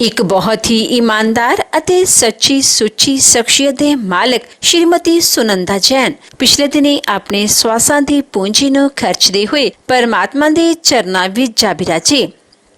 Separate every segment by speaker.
Speaker 1: ਇੱਕ ਬਹੁਤ ਹੀ ਇਮਾਨਦਾਰ ਅਤੇ ਸੱਚੀ ਸੁੱਚੀ ਸ਼ਖਸੀਅਤ ਦੇ ਮਾਲਕ ਸ਼੍ਰੀਮਤੀ ਸੁਨੰਦਾ ਜੈਨ ਪਿਛਲੇ ਦਿਨੀ ਆਪਣੇ ਸਵਾਸਾਂ ਦੀ ਪੂੰਜੀ ਨੂੰ ਖਰਚਦੇ ਹੋਏ ਪਰਮਾਤਮਾ ਦੇ ਚਰਨਾਂ ਵਿੱਚ ਜਾ ਬਿਰਾਜੇ।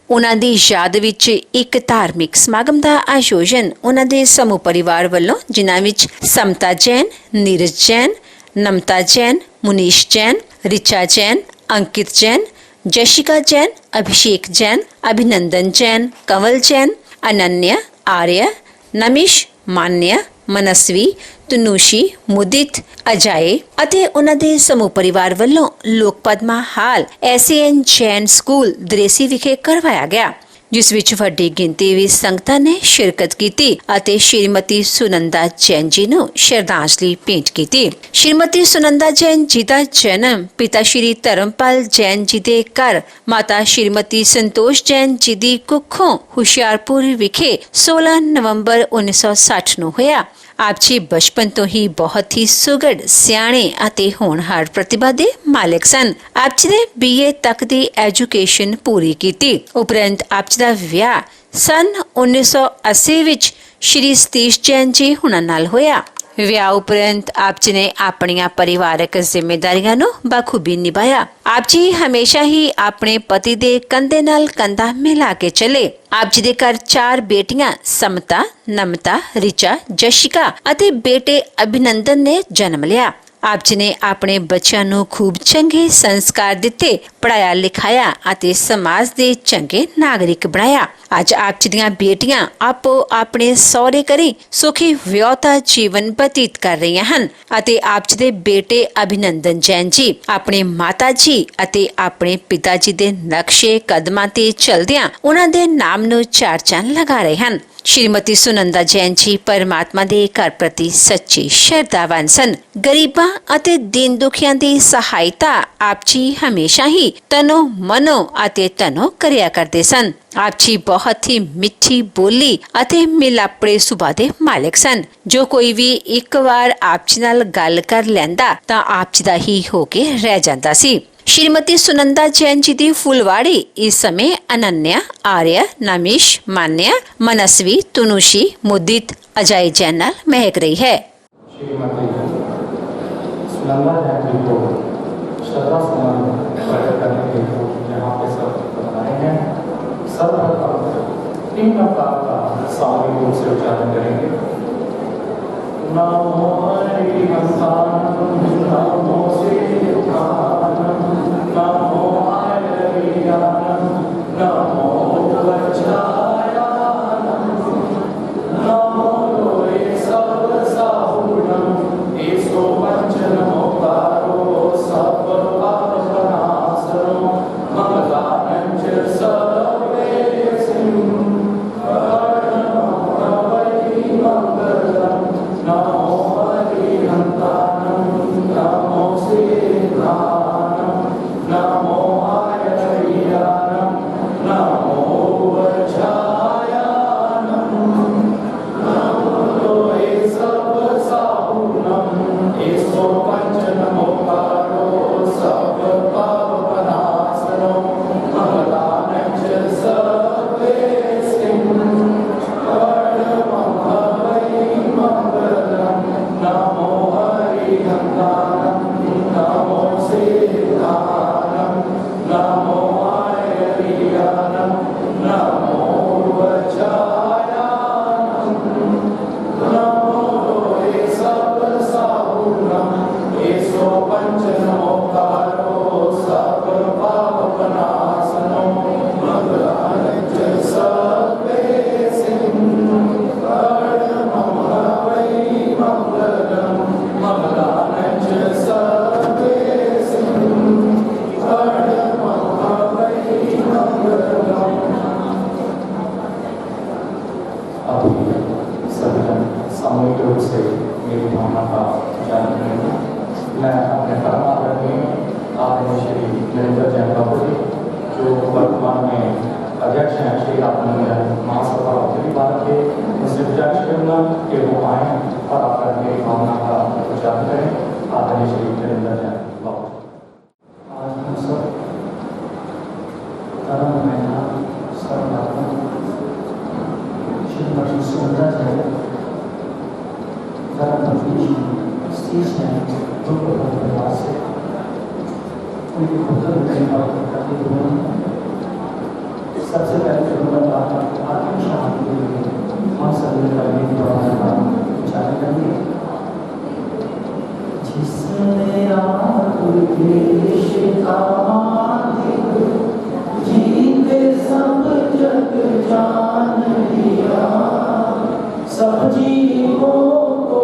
Speaker 1: ਉਹਨਾਂ ਦੀ ਯਾਦ ਵਿੱਚ ਇੱਕ ਧਾਰਮਿਕ ਸਮਾਗਮ ਦਾ ਆਯੋਜਨ ਉਹਨਾਂ ਦੇ ਸਮੂਹ ਪਰਿਵਾਰ ਵੱਲੋਂ, ਜਿਨ੍ਹਾਂ ਵਿੱਚ ਸਮਤਾ ਜੈਨ, ਨੀਰਜ ਜੈਨ, ਨਮਤਾ ਜੈਨ, मुनीश जैन, रिचा जैन, अंकित जैन, जशिका जैन, अभिषेक जैन, अभिनंदन जैन, कंवल जैन, अनन्या, आर्य, नमिश, मान्या, मनस्वी, तनुषी, मुदित, अजाए ਅਤੇ ਉਹਨਾਂ ਦੇ ਸਮੂਹ ਪਰਿਵਾਰ ਵੱਲੋਂ ਲੋਕ ਪਦਮਾ ਹਾਲ SAN ਜੈਨ ਸਕੂਲ ਦਰੇਸੀ ਵਿਖੇ ਕਰਵਾਇਆ ਗਿਆ, ਜਿਸ ਵਿੱਚ ਵੱਡੀ ਗਿਣਤੀ ਵਿੱਚ ਸੰਗਤਾਂ ਨੇ ਸ਼ਿਰਕਤ ਕੀਤੀ ਅਤੇ ਸ਼੍ਰੀਮਤੀ ਸੁਨੰਦਾ ਜੈਨ ਜੀ ਨੂੰ ਸ਼ਰਧਾਂਜਲੀ ਭੇਂਟ ਕੀਤੀ। ਸ਼੍ਰੀਮਤੀ ਸੁਨੰਦਾ ਜੈਨ ਜੀ ਦਾ ਜਨਮ ਪਿਤਾ ਸ਼੍ਰੀ ਧਰਮਪਾਲ ਜੈਨ ਜੀ ਦੇ ਘਰ ਮਾਤਾ ਸ਼੍ਰੀਮਤੀ ਸੰਤੋਸ਼ ਜੈਨ ਜੀ ਦੀ ਕੁੱਖੋਂ ਹੁਸ਼ਿਆਰਪੁਰ ਵਿਖੇ 16 ਨਵੰਬਰ 1960 ਨੂੰ ਹੋਇਆ। ਆਪ ਜੀ ਬਚਪਨ ਤੋਂ ਹੀ ਬਹੁਤ ਹੀ ਸੁਘੜ, ਸਿਆਣੇ ਅਤੇ ਹੋਣਹਾਰ ਪ੍ਰਤਿਭਾ ਦੇ ਮਾਲਕ ਸਨ। ਆਪ ਜੀ ਨੇ BA ਤੱਕ ਦੀ ਐਜੂਕੇਸ਼ਨ ਪੂਰੀ ਕੀਤੀ। ਉਪਰੰਤ ਆਪ ਜੀ ਦਾ ਵਿਆਹ ਸਨ 1980 ਵਿੱਚ ਸ਼੍ਰੀ ਸਤੀਸ਼ ਜੈਨ ਜੀ ਹੁਣਾਂ ਨਾਲ ਹੋਇਆ। ਵਿਆਹ ਉਪਰੰਤ ਆਪ ਜੀ ਨੇ ਆਪਣੀਆਂ ਪਰਿਵਾਰਕ ਜ਼ਿੰਮੇਦਾਰੀਆਂ ਨੂੰ ਬਖੂਬੀ ਨਿਭਾਇਆ। ਆਪ ਜੀ ਹਮੇਸ਼ਾ ਹੀ ਆਪਣੇ ਪਤੀ ਦੇ ਕੰਧੇ ਨਾਲ ਕੰਧਾ ਮਿਲਾ ਕੇ ਚੱਲੇ। ਆਪ ਜੀ ਦੇ ਘਰ 4 ਬੇਟੀਆਂ ਸਮਤਾ, ਨਮਤਾ, ਰਿਚਾ, ਜਸ਼ਿਕਾ ਅਤੇ ਬੇਟੇ ਅਭਿਨੰਦਨ ਨੇ ਜਨਮ ਲਿਆ। ਆਪ ਜੀ ਨੇ ਆਪਣੇ ਬੱਚਿਆਂ ਨੂੰ ਖੂਬ ਚੰਗੇ ਸੰਸਕਾਰ ਦਿੱਤੇ, ਪੜਾਇਆ ਲਿਖਾਇਆ ਅਤੇ ਸਮਾਜ ਦੇ ਚੰਗੇ ਨਾਗਰਿਕ ਬਣਾਇਆ। ਅੱਜ ਆਪ ਜੀ ਦੀਆਂ ਬੇਟੀਆਂ ਆਪੋ ਆਪਣੇ ਸਹੁਰੇ ਘਰੇ ਸੁਖੀ ਵਿਆਹਤਾ ਜੀਵਨ ਬਤੀਤ ਕਰ ਰਹੀਆਂ ਹਨ ਅਤੇ ਆਪ ਜੀ ਦੇ ਬੇਟੇ ਅਭਿਨੰਦਨ ਜੈਨ ਜੀ ਆਪਣੇ ਮਾਤਾ ਜੀ ਅਤੇ ਆਪਣੇ ਪਿਤਾ ਜੀ ਦੇ ਨਕਸ਼ੇ ਕਦਮਾਂ ਤੇ ਚਲਦਿਆਂ ਉਹਨਾਂ ਦੇ ਨਾਮ ਨੂੰ ਚਾਰ ਚੰਨ ਲਗਾ ਰਹੇ ਹਨ। ਸ਼੍ਰੀਮਤੀ ਸੁਨੰਦਾ ਜੈਨ ਜੀ ਪਰਮਾਤਮਾ ਦੇ ਘਰ ਪ੍ਰਤੀ ਸੱਚੀ ਸ਼ਰਧਾਵਾਨ ਸਨ। ਗਰੀਬਾਂ ਅਤੇ ਦੀਨ ਦੁਖੀਆਂ ਦੀ ਸਹਾਇਤਾ ਆਪ ਜੀ ਹਮੇਸ਼ਾ ਹੀ ਤਨੋ ਮਨੋ ਅਤੇ ਤਨੋ ਕਰਿਆ ਕਰਦੇ ਸਨ। ਆਪ ਜੀ ਬਹੁਤ ਹੀ ਮਿੱਠੀ ਬੋਲੀ ਅਤੇ ਮਿਲਾਪੜੇ ਸੁਭਾਅ ਦੇ ਮਾਲਕ ਸਨ। ਜੋ ਕੋਈ ਵੀ ਇੱਕ ਵਾਰ ਆਪ ਜੀ ਨਾਲ ਗੱਲ ਕਰ ਲੈਂਦਾ ਤਾਂ ਆਪ ਜੀ ਦਾ ਹੀ ਹੋ ਕੇ ਰਹਿ ਜਾਂਦਾ ਸੀ। श्रीमती सुनंदा जैन जी दी फुलवाड़ी इस समय अनन्या, आर्य, नमिश, मान्या, मनस्वी, तनुषी, मुदित, अजय जैन नाल महक रही है।
Speaker 2: श्रीमती सुनंदा जैन जी को श्रद्धा सुमन प्रकट करने के लिए यहाँ पे सब बनाए हैं। सर्वप्रथम 3 प्रकार का सामूहिक रूप से उच्चारण करेंगे। नमो हरि हंसानम नमो सिद्धानम नमो आयर्यानम नमो वज्रायानम नमो लोये सर्व साहुणम ईसो पंच नमोकारो सर्व पाप प्रणाशनो मंगलानं च सर्वेषु नमो हरिहंतानं नमो सिद्धानं नमो आयर्यानं नमो वज्रायानं नमो लोये सर्व साहुणं ईसो पंच नमोकारो सर्व पाप प्रणाशनो मंगलानं च सर्वेषु नमो हरिहंतानं नमो सिद्धानं नमो आयर्यानं नमो वज्रायानं नमो लोये सर्व साहुणं ईसो पंच नमोकारो सर्व पाप प्रणाशनो मंगलानं च सर्वेषु सामूहिक रूप से मेरी भावना का उच्चारण करेंगे। मैं अपने परमात्मा आपने श्री निरंजन जैन बाबू जी, जो वर्तमान में अध्यक्ष हैं श्री आत्मनिर्भर महासभा उत्तरी भारत के, उनसे गुजारिश करूँगा कि वो आएँ और आकर मेरी भावना का उच्चारण करें। आपने श्री निरंजन जैन बाबू। आज हम सब धर्म में सर्वप्रथम ज़रा तफरीश स्टीच हैं दो प्रकार से उनकी खुदर में बात करते हुए सबसे पहले जो बात आत्म शांति के लिए हासिल करने की बात जारी करेंगे जिसने देश का जीते सब जग जान लिया सब जीवों को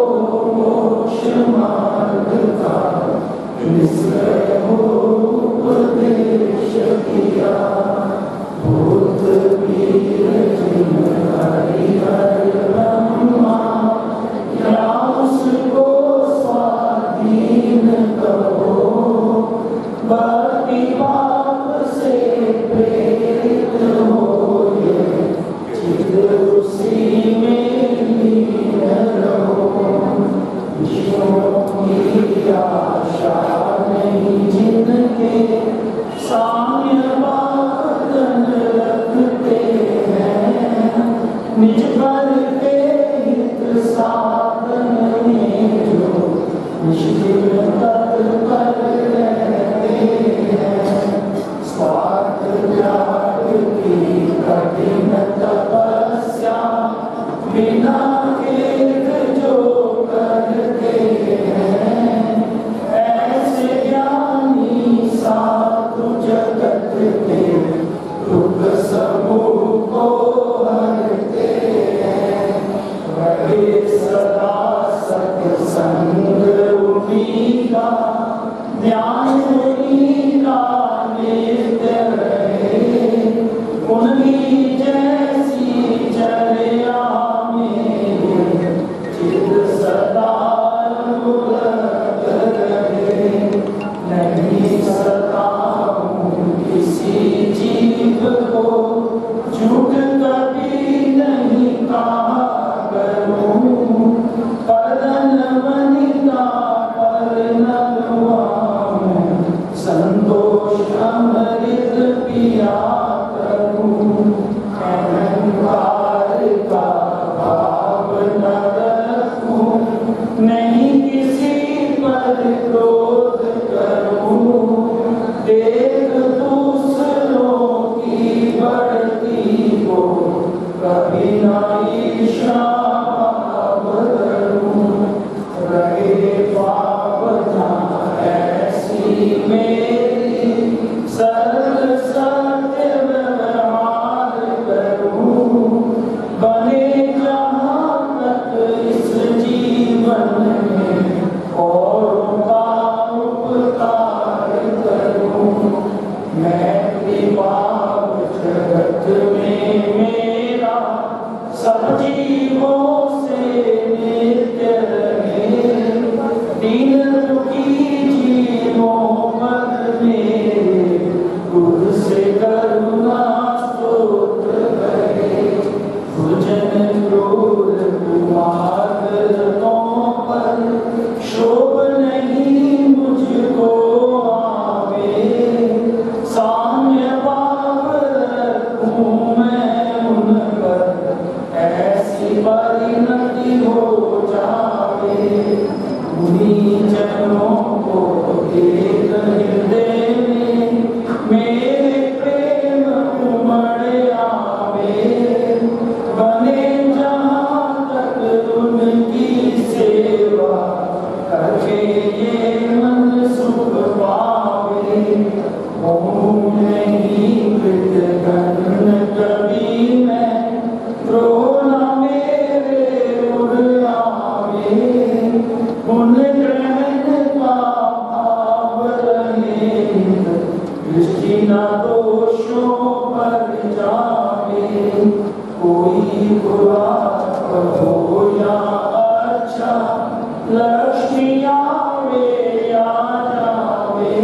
Speaker 2: मोक्ष मार्ग का निश्चय उपदेश किया भूत वीर जिन हरि हरि ब्रह्मा या उसको स्वाधीन करो भक्ति भाव से प्रेरित होए चिद उसी में लीन रहो विष्णु की आशा नहीं जिनके साम्यवादन रखते हैं निज पर के हित साधन में जो निष्ठिर तत्पर रहते हैं स्वार्थ त्याग की कठिन तपस्या बिना खेद जो करते हैं ऐसे ज्ञानी साधु जगत के दुख समूह को हरते हैं रहे सदा सत्संग उन्हीं का ध्यान उन्हीं का नित्य रहे उन्हीं जैसी चर्या में चित सदा अनुरत रहे नहीं सताऊं किसी जीव को झूठ कभी नहीं कहा करूं परधन वनिता पर नलवाऊं संतोष अमृत पिया करूं अहंकार का भाव न रखूं नहीं किसी पर क्रोध करूं देख दूसरों की बढ़ती को कभी ना ईर्ष्या भाव करूं रहे भावना ऐसी मेरी सरल सत्य व्यवहार करूं बने जहाँ तक इस जीवन में औरों का उपकार करूं मैं भाव जगत में मेरा सब जीवों से नित्य रहे दीन दुखी जीवों पर मेरे खुद से करुणा स्तोत्र करे भुजन क्रोध कुमार्गों पर शोभ नहीं मुझको आवे साम्य भाव रखूं मैं उन पर ऐसी परिणति हो जावे उन्हीं जनों को एक हृदय में मेरे प्रेम उमड़ आवे बने जहाँ तक उनकी सेवा करके ये मन सुख पावे ओम नहीं कृतघ्न कभी मैं रोना मेरे उर आवे उन ग्रहण का भाव रहे दृष्टि न दोषों पर जावे कोई बुरा हो या अच्छा लक्ष्मी आवे या जावे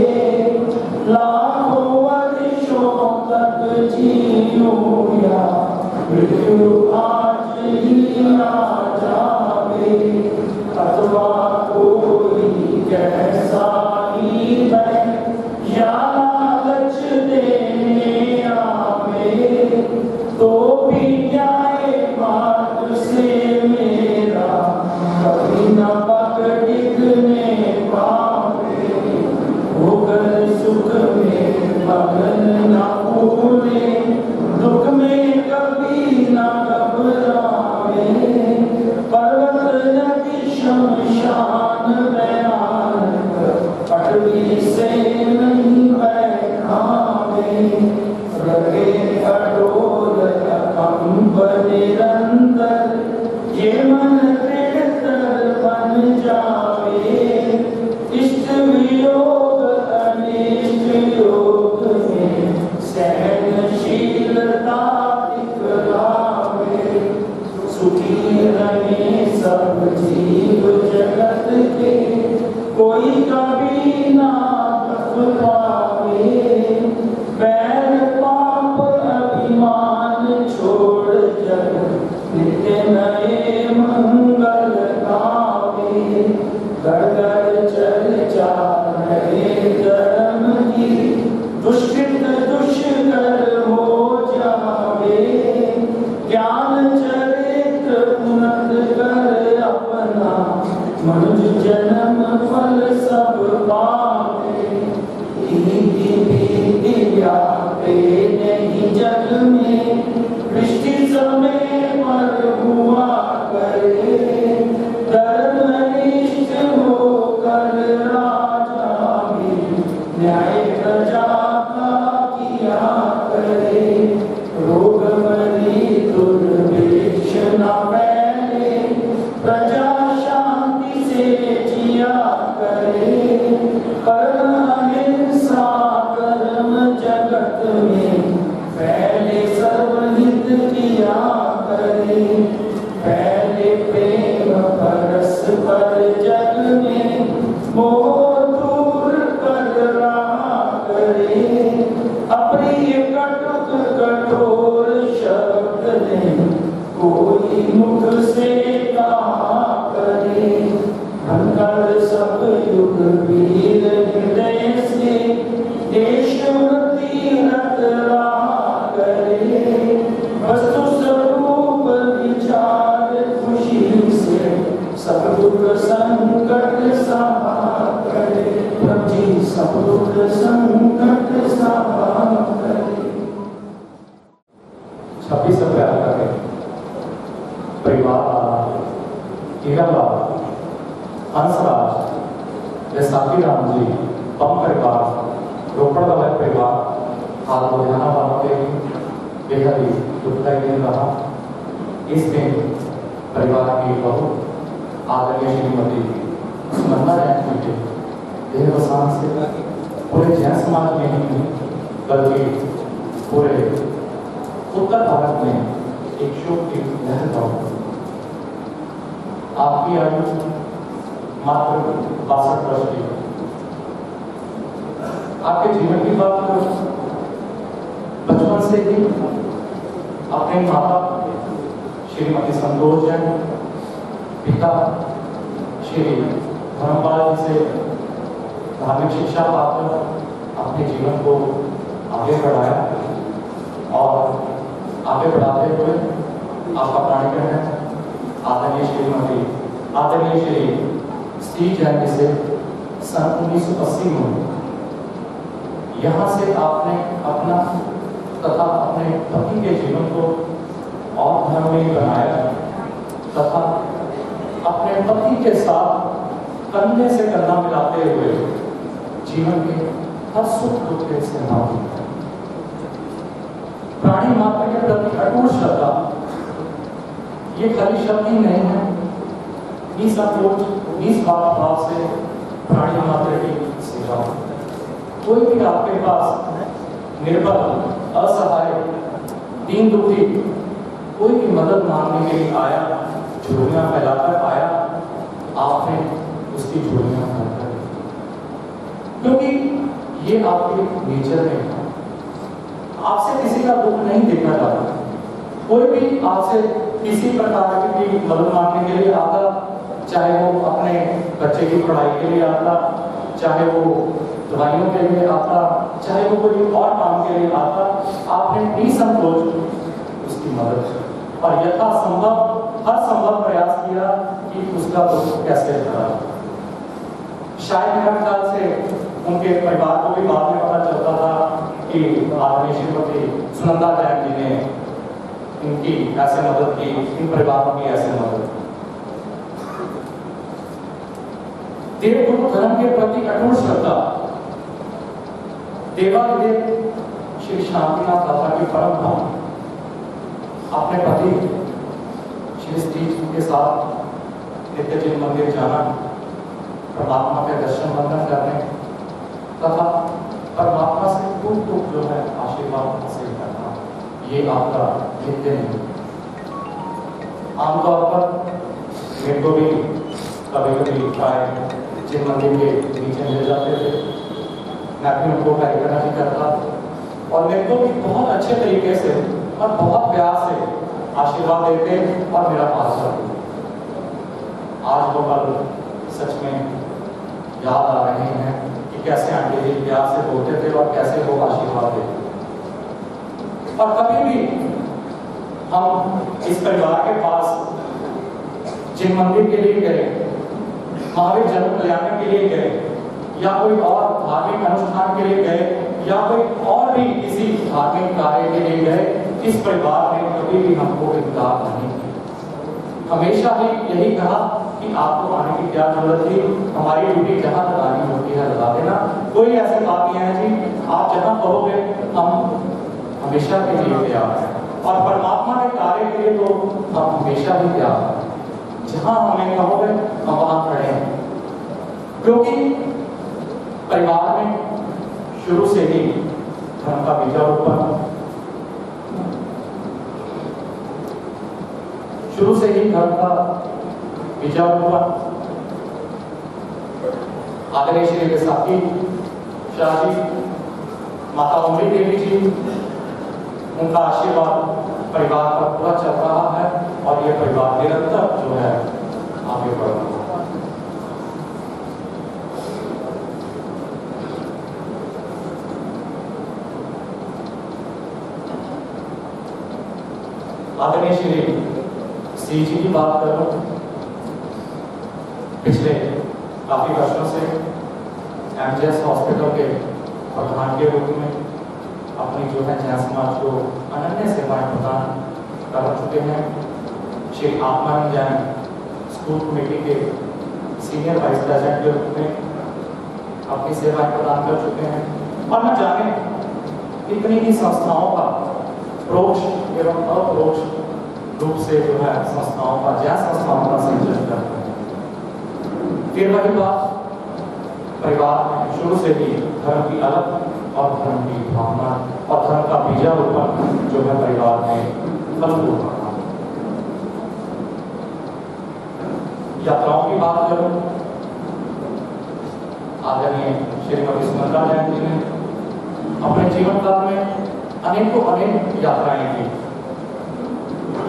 Speaker 2: लाखों वर्षों तक जियो या मृत्यु आज ही आ जावे अथवा कोई कैसा ही है या लालच देने आवे तो भी न्याय मार्ग से मेरा कभी ना शान बयान पटरी से नहीं बैठावे रहे अडोल अकंप निरंतर ये मन बेहतर बन जावे इष्ट वियोग अनिष्ट योग में सहनशीलता दिखलावे सुखी रहे सब जीव जगत के कोई कभी ना दुख पावे बैर पाप अभिमान छोड़ जग नित्य नए मंगल गावे घर घर चर्चा रहे धर्म की दुष्कृत दुष्कर हो जावे ज्ञान चरित्र उन्नत कर अपना मनुष्य जन्म फल सब पावे व्यापे नहीं जग में वृष्टि समय पर हुआ करे धर्मनिष्ठ होकर राजा भी न्याय प्रजा का किया करे रोग मरी दुर्भिक्ष न फैले प्रजा शांति से जिया करे कर्म अहिंसा कर्म जगत में फैले सर्वहित किया करे फैले प्रेम परस्पर जग में मोह दूर कर रहा करे अप्रिय कटुक कठोर शब्द ने कोई मुख से कहा करे धनकर सब युग वीर हृदय से देशवती रत रहा करे वस्तु स्वरूप विचार खुशी से सब दुख संकट सहा करे प्रभु जी सब दुख संकट सहा करे 26 अप्रैल का परिवार हीरालाल हंसराज वैसाखी राम जी पम परिवार रोपड़ वाला परिवार हाल लुधियाना वालों के बेहद ही दुखदायी दिन रहा। इस दिन परिवार की बहू आदरणीय श्रीमती सुनंदा जैन जी के देहावसान से पूरे जैन समाज में ही नहीं बल्कि पूरे उत्तर भारत में एक शोक की लहर दौड़। आपकी आयु मात्र 62 वर्ष की। आपके जीवन की बात बचपन से ही अपने माता श्रीमती संतोष जैन, पिता श्री धर्मपाल जी से धार्मिक शिक्षा पाकर अपने जीवन को आगे बढ़ाया और आगे बढ़ाते हुए आपका प्राणीकरण है आदरणीय श्री स्त्री जैन जी से सन 1980 में यहाँ से आपने अपना तथा अपने पति के जीवन को और धर्ममय बनाया तथा अपने पति के साथ कंधे से कंधा मिलाते हुए जीवन के हर सुख दुख के सहभागी। प्राणी मात्र के प्रति अटूट श्रद्धा ये खाली शब्द ही नहीं है, निस्वार्थ भाव से प्राणी मात्र की सेवा। कोई भी आपके पास निर्बल, असहाय, दीन दुखी कोई भी मदद मांगने के लिए आया, झोलियां फैलाकर आया, आपने उसकी झोलियां भरकर, क्योंकि ये आपके नेचर में है। आपसे किसी का दुख नहीं देखा जाता। कोई भी आपसे किसी प्रकार की मदद मांगने के लिए आता, चाहे वो अपने बच्चे की पढ़ाई के लिए आता, चाहे वो दवाइयों के लिए आता, चाहे वो कोई और काम के लिए आता, आपने निसंकोच उसकी मदद और यथासंभव हर संभव प्रयास किया कि उसका दुख कैसे हटा। शायद मेरे ख्याल से उनके परिवार को भी बाद में पता चलता था कि आदरणीय श्रीमती सुनंदा जैन जी ने इनकी ऐसे मदद की, इन परिवारों की ऐसे मदद। देवगुरु धर्म के प्रति अटूट श्रद्धा, देवादिदेव श्री शांतिनाथ दाता की परम धाम, अपने पति श्री स्टीव के साथ नित्य जिन मंदिर जाना, परमात्मा के दर्शन वंदन करने तथा परमात्मा से खूब जो है आशीर्वाद हासिल करना, ये आपका नित्य नहीं। आमतौर पर मेरे को भी कभी प्राय जिन मंदिर के नीचे मिल जाते थे, मैं भी उनको कार्यक्रम ही करता और मेरे को भी बहुत अच्छे तरीके से और बहुत प्यार से आशीर्वाद देते और मेरा पास करते। आज वो पल सच में याद आ रहे हैं कि कैसे आंटी जी प्यार से बोलते थे और कैसे वो आशीर्वाद देते। और कभी भी हम इस परिवार के पास जिन मंदिर के लिए गए, महावीर जन्म कल्याण के लिए गए, या कोई और धार्मिक अनुष्ठान के लिए गए, या कोई और भी किसी धार्मिक कार्य के लिए गए, इस परिवार ने कभी भी हमको इनकार नहीं किया। हमेशा ही यही कहा कि आपको आने की क्या जरूरत थी, हमारी ड्यूटी जहाँ लगानी होती है लगा देना, कोई ऐसी बात नहीं है जी, आप जहाँ कहोगे हम हमेशा के लिए तैयार हैं। और परमात्मा के कार्य के लिए तो हम हमेशा ही तैयार हैं, जहाँ हमें कहोगे हम वहाँ खड़े हैं। क्योंकि परिवार में शुरू से ही धर्म का बीजारोपण, शुरू से ही धर्म का बीजारोपण आदरणीय श्री विशाखी शाह जी, माता अमृत देवी जी, उनका आशीर्वाद परिवार पर पूरा चल रहा है और ये परिवार निरंतर जो है आगे बढ़ रहा है। आदरणीय श्री सी जी की बात करूं, पिछले काफी वर्षों से एमजीएस हॉस्पिटल के प्रधान के रूप में अपनी जो है जैन समाज को अनन्य सेवाएं प्रदान कर चुके हैं। श्री आत्मानंद जैन स्कूल कमेटी के सीनियर वाइस प्रेसिडेंट के रूप में अपनी सेवाएं प्रदान कर चुके हैं। और न जाने कितनी ही संस्थाओं का प्रोक्ष एवं अप्रोक्ष रूप से जो है संस्थाओं का, जैन संस्थाओं का संचालन करते हैं। फिर वही बात, परिवार में शुरू से ही धर्म की अलग और धर्म की भावना और धर्म का बीजारोपण जो है परिवार में फलफूल रहा। यात्राओं की बात करूं, आदरणीय श्रीमती सुनंदा जैन जी ने अपने जीवन काल में अनेक यात्राएं की।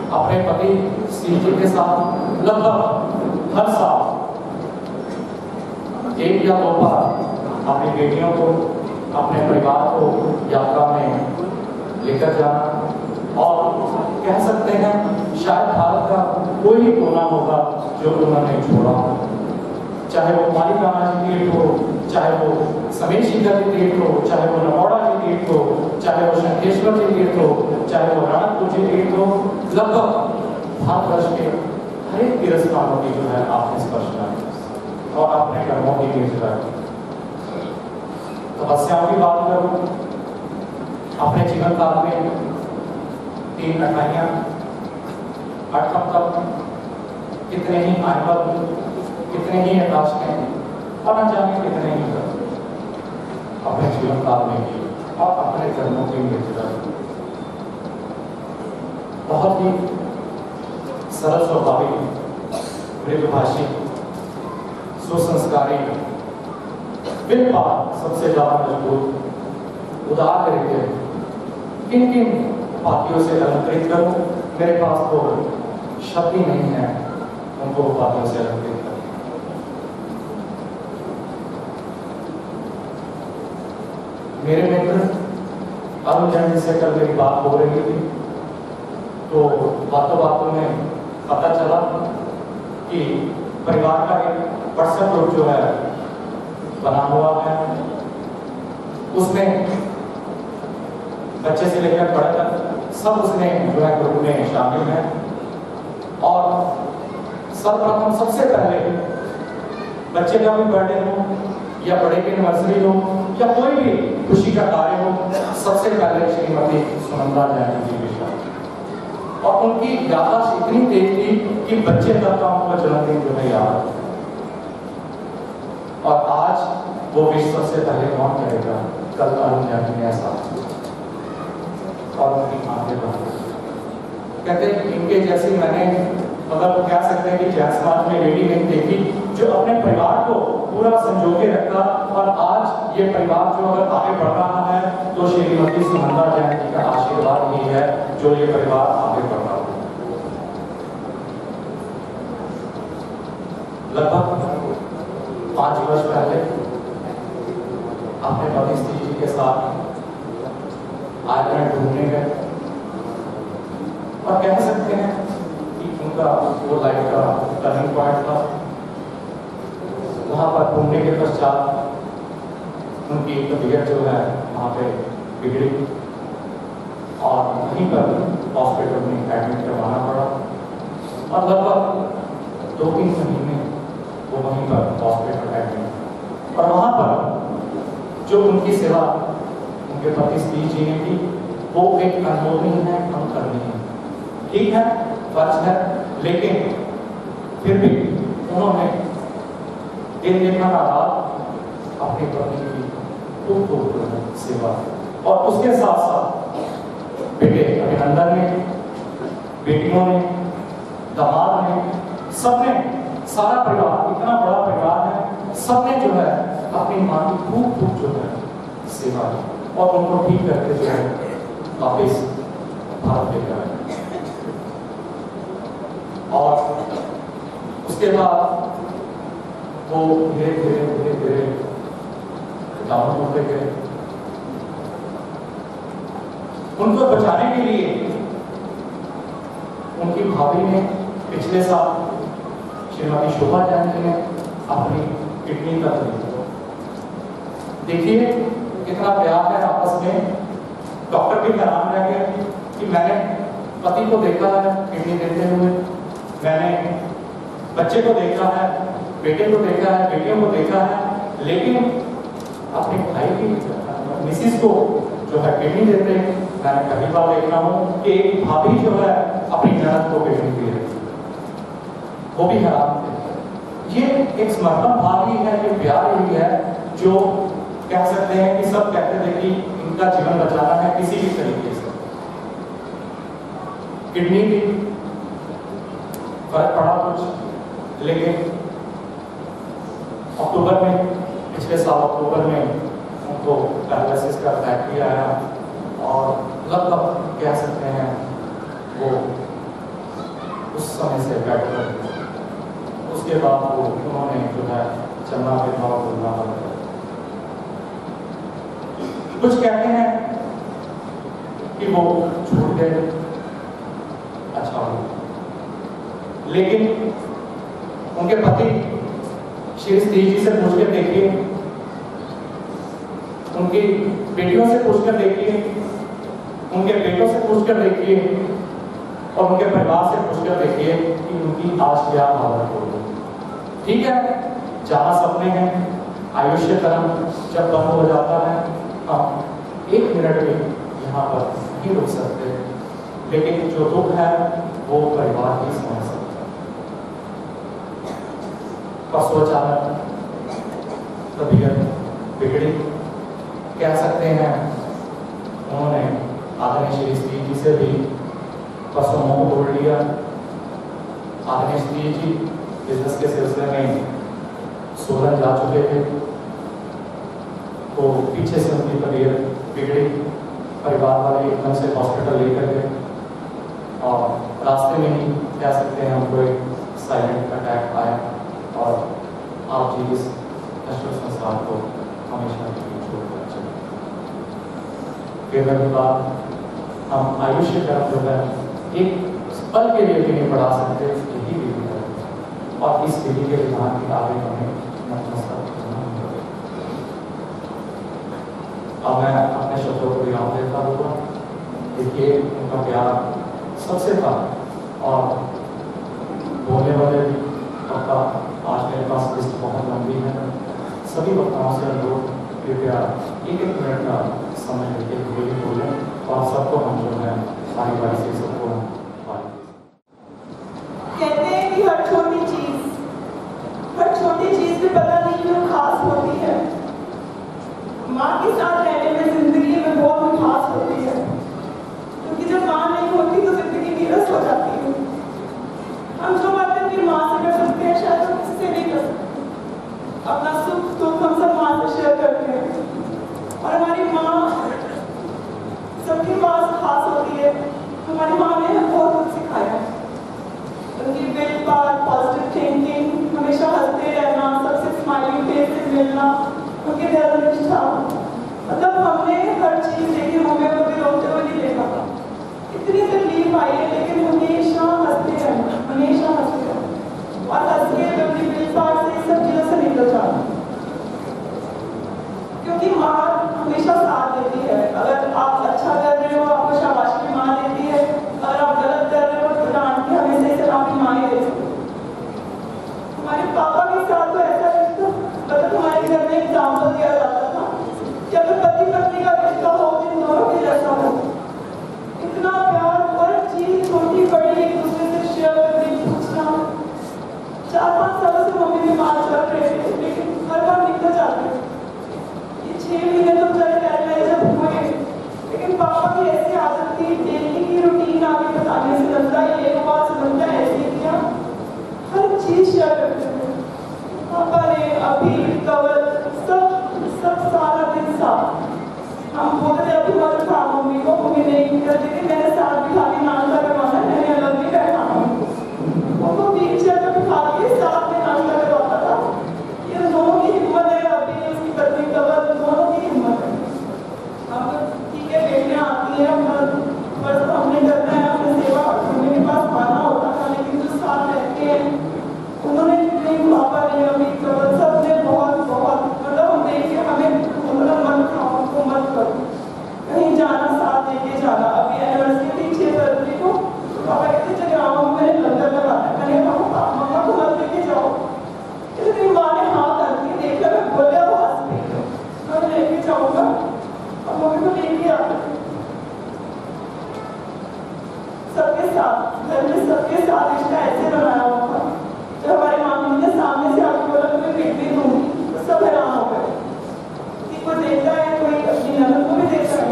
Speaker 2: अपने पति सी जी के साथ लगभग हर साल एक या दो बार अपनी बेटियों को, अपने परिवार को यात्रा में लेकर जाना, और कह सकते हैं शायद भारत का कोई भी कोना होगा जो उन्होंने छोड़ा हो, चाहे वो मालिकाना जी तीर्थ हो, चाहे वो समीर शिखर जी तीर्थ हो, चाहे वो नमौड़ा जी तीर्थ हो, चाहे वो शंखेश्वर जी तीर्थ हो, चाहे वो रणकपुर जी तीर्थ हो, लगभग भारतवर्ष के हर एक तीर्थ स्थानों की जो है आपने स्पर्श किया और अपने कर्मों की गिरफ्तार की। तपस्याओं की बात करूं, अपने जीवन काल में 3 कठाइयां, 8 तप, कितने ही आयबद्ध, कितने ही आकाशें और न जाने कितने ही अपने जीवन काल में की और अपने कर्मों की गिरफ्तार की। बहुत ही सरल स्वाभाविक, मृदुभाषी, सुसंस्कारी, बिन बात सबसे ज्यादा मजबूत, उदार तरीके, किन किन उपाधियों से अलंकृत करूं, मेरे पास तो शब्द ही नहीं है उनको उपाधियों से अलंकृत करूं। मेरे मित्र अरुण जैन जी से कल मेरी बात हो रही थी, तो बातों में पता चला कि परिवार का एक व्हाट्सएप ग्रुप जो है बना हुआ है, उसमें बच्चे से लेकर बड़े तक सब उसमें जो है ग्रुप में शामिल हैं। और सर्वप्रथम सबसे पहले बच्चे का भी बर्थडे हो या बड़े की एनिवर्सरी हो या कोई भी खुशी का कार्य हो, सबसे पहले श्रीमती सुनंदा जैन जी के साथ। और उनकी याददाश्त इतनी तेज थी कि बच्चे तक का उनका जन्मदिन जो है याद। और आज वो विश्व सबसे पहले कौन करेगा, कल अरुण जैन ने ऐसा और उनकी आंखें बंद। कहते हैं इनके जैसी मैंने मतलब कह सकते हैं कि जैन समाज में लेडी नहीं देखी जो अपने परिवार को पूरा संजो के रखता। और आज ये परिवार जो अगर आगे बढ़ रहा है तो श्रीमती सुनंदा जैन जी का आशीर्वाद ही है जो ये परिवार आगे बढ़ रहा है। लगभग 5 वर्ष पहले अपने पति स्त्री जी के साथ आयरलैंड घूमने गए और कह सकते हैं कि उनका वो लाइफ का टर्निंग पॉइंट था। वहाँ पर घूमने के पश्चात उनकी तबीयत जो है वहाँ पे बिगड़ी और वहीं पर हॉस्पिटल में एडमिट करवाना पड़ा और लगभग 2-3 महीने वो वहीं पर हॉस्पिटल एडमिट। और वहाँ पर जो उनकी सेवा उनके पति स्त्री जी ने की वो एक अनमोल नहीं है, हम करनी है, ठीक है, फर्ज है, लेकिन फिर भी उन्होंने दिन देखा ना रात अपनी पत्नी की खूब सेवा। और उसके साथ साथ बेटे अभिनंदन ने, बेटियों ने, दामाद ने, सबने, सारा परिवार, इतना बड़ा परिवार है, सबने जो है अपनी मां की खूब जो है सेवा और उनको ठीक करके जो है वापिस भारत लेकर आए। और उसके बाद वो धीरे धीरे डाउन होते गए। उनको बचाने के लिए उनकी भाभी ने पिछले साल श्रीमती शोभा जैन जी ने अपनी किडनी तक दी। देखिए कितना प्यार है आपस में। डॉक्टर भी हैरान रह गए कि मैंने पति को देखा है किडनी देते हुए, मैंने बच्चे को देखा है, बेटे को देखा है, बेटियों को देखा है, लेकिन अपने भाई की मिसिस को जो है किडनी देते मैंने पहली बार देख रहा हूँ कि एक भाभी जो है अपनी ननद को किडनी दे रही है। वो भी हैरान थे। ये एक समर्पण भाव ही है, ये प्यार ही है जो कह सकते हैं कि सब कहते थे कि इनका जीवन बचाना है किसी भी तरीके से। किडनी भी फर्क पड़ा कुछ, लेकिन अक्टूबर में, पिछले साल अक्टूबर में उनको पैरालिसिस का अटैक भी आया और लगभग कह सकते हैं वो उस समय से बेड पर। उसके बाद वो उन्होंने जो है चलना फिरना और बोलना बंद कर। कुछ कहते हैं कि वो छूट गए, अच्छा हो, लेकिन उनके पति श्री स्त्री जी से पूछकर देखिए, उनकी बेटियों से पूछकर देखिए, उनके बेटों से पूछकर देखिए और उनके परिवार से पूछकर देखिए कि उनकी आज क्या हालत होगी। ठीक है, जहां सपने हैं, आयुष्य कर्म जब बंद हो जाता है, हम 1 मिनट भी यहाँ पर नहीं रुक सकते, लेकिन जो दुख है वो परिवार ही समझ सकता है। परसों अचानक तबीयत बिगड़ी, कह सकते हैं उन्होंने आदरणीय श्री स्त्री जी से भी परसों मुंह तोड़ लिया। आदरणीय स्त्री जी बिजनेस के सिलसिले में सोलन जा चुके थे, तो पीछे से उनकी तबीयत बिगड़ी। परिवार वाले एकदम से हॉस्पिटल लेकर गए और रास्ते में ही कह सकते हैं हमको एक साइलेंट अटैक आया और आप जी इस नश्वर संसार को हमेशा के लिए छोड़कर चले। फिर बाद हम आयुष्य कर्म जो है एक पल के लिए भी नहीं बढ़ा सकते, यही विधि है और इस विधि के विधान के आगे हमें नतमस्तक होना होगा। अब मैं अपने शब्दों को विराम देता हुआ, देखिए उनका प्यार सबसे था और बोलने वाले भी पक्का आज मेरे पास लिस्ट बहुत लंबी है। सभी वक्ताओं से अनुरोध, कृपया एक मिनट का समय लेते हुए ही बोलें और सबको हम जो है बारी बारी से सबको
Speaker 3: कहते हैं कि हर छोटी चीज भी पता नहीं क्यों खास होती है। माँ के साथ रहने में जिंदगी में बहुत मिठास होती है, क्योंकि जब माँ नहीं होती तो जिंदगी नीरस हो जाती है। हम जो बातें अपनी माँ से कर सकते हैं शायद हम किसी से नहीं कर सकते। अपना सुख दुख हम सब माँ से शेयर करते हैं, और हमारी माँ सबके पास खास होती है। हमारी माँ ने हमें बहुत कुछ सिखाया है। उनकी विल पावर, पॉजिटिव थिंकिंग, हमेशा हंसते रहना, सबसे स्माइलिंग फेस से मिलना, उनके धर्मनिष्ठा, मतलब हमने हर चीज देखी। हमें कभी रोते हुए नहीं देखा, इतनी तकलीफ आई है लेकिन हमेशा हंसते रहना, हमेशा हंसते रहना, और हंस के अपनी विल पावर से सब चीजों से निकल जाना, क्योंकि माँ हमेशा साथ देती है। अगर आप अच्छा कर रहे हो आपको शाबाशी माँ देती है, अगर आप गलत कर रहे हो तो डांट के हमेशा इसे आपकी माँ ही देती है। हमारे पापा के साथ तो ऐसा रिश्ता, मतलब हमारे घर में एग्जाम्पल दिया जाता था कि अगर पति पत्नी का रिश्ता हो तो दोनों के जैसा हो। इतना प्यार, हर चीज छोटी बड़ी एक दूसरे से शेयर करने, पूछना। 4-5 सालों से मम्मी बीमार चल रहे थे, लेकिन हर बार निकल जाते। 6 महीने तो चल पैरालाइज हुए, लेकिन पापा की ऐसी आदत थी, डेली की रूटीन आगे बताने से लगता है ये हुआ, से लगता है ऐसे किया, हर चीज शेयर करते थे। पापा ने अभी कवर सब सारा दिन साथ, हम बोलते थे अभी मत खा मम्मी को, मम्मी नहीं करती थी, मैंने साथ बिठा के नाश्ता करवाना, मैंने अलग भी बैठाना, उनको व्हील चेयर पर बिठा के साथ में नाश्ता करवाता था। ये दोनों की हिम्मत है, अभी उसकी पत्नी कवर, दोनों की हिम्मत है। अब ठीक है बेटियां आती है, बस हमने करना है अपनी सेवा, मम्मी के पास खाना होता था, लेकिन जो साथ रहते हैं उन्होंने नहीं, पापा ने अभी कवर सबने बहुत मतलब हम देख के हमें मतलब मन खाओ तो मत करो, कहीं जाना साथ लेके जाना। अभी एनिवर्सरी थी 6 फरवरी को, पापा कहते जगराओं में मैंने लंगर लगाना है, मैंने कहा मम्मा को मत लेके जाओ, इसलिए माँ ने हाँ कर दी। देखा मैं बोले आवाज मैं लेके जाऊंगा, और मम्मी को लेके आ सबके साथ, घर में सबके साथ रिश्ता ऐसे बनाया हुआ था। जब हमारी मामी ने सामने से आके बोला मैं किडनी दूंगी तो सब हैरान हो गए कि कोई देखता है, कोई अपनी ननद को भी देखता है,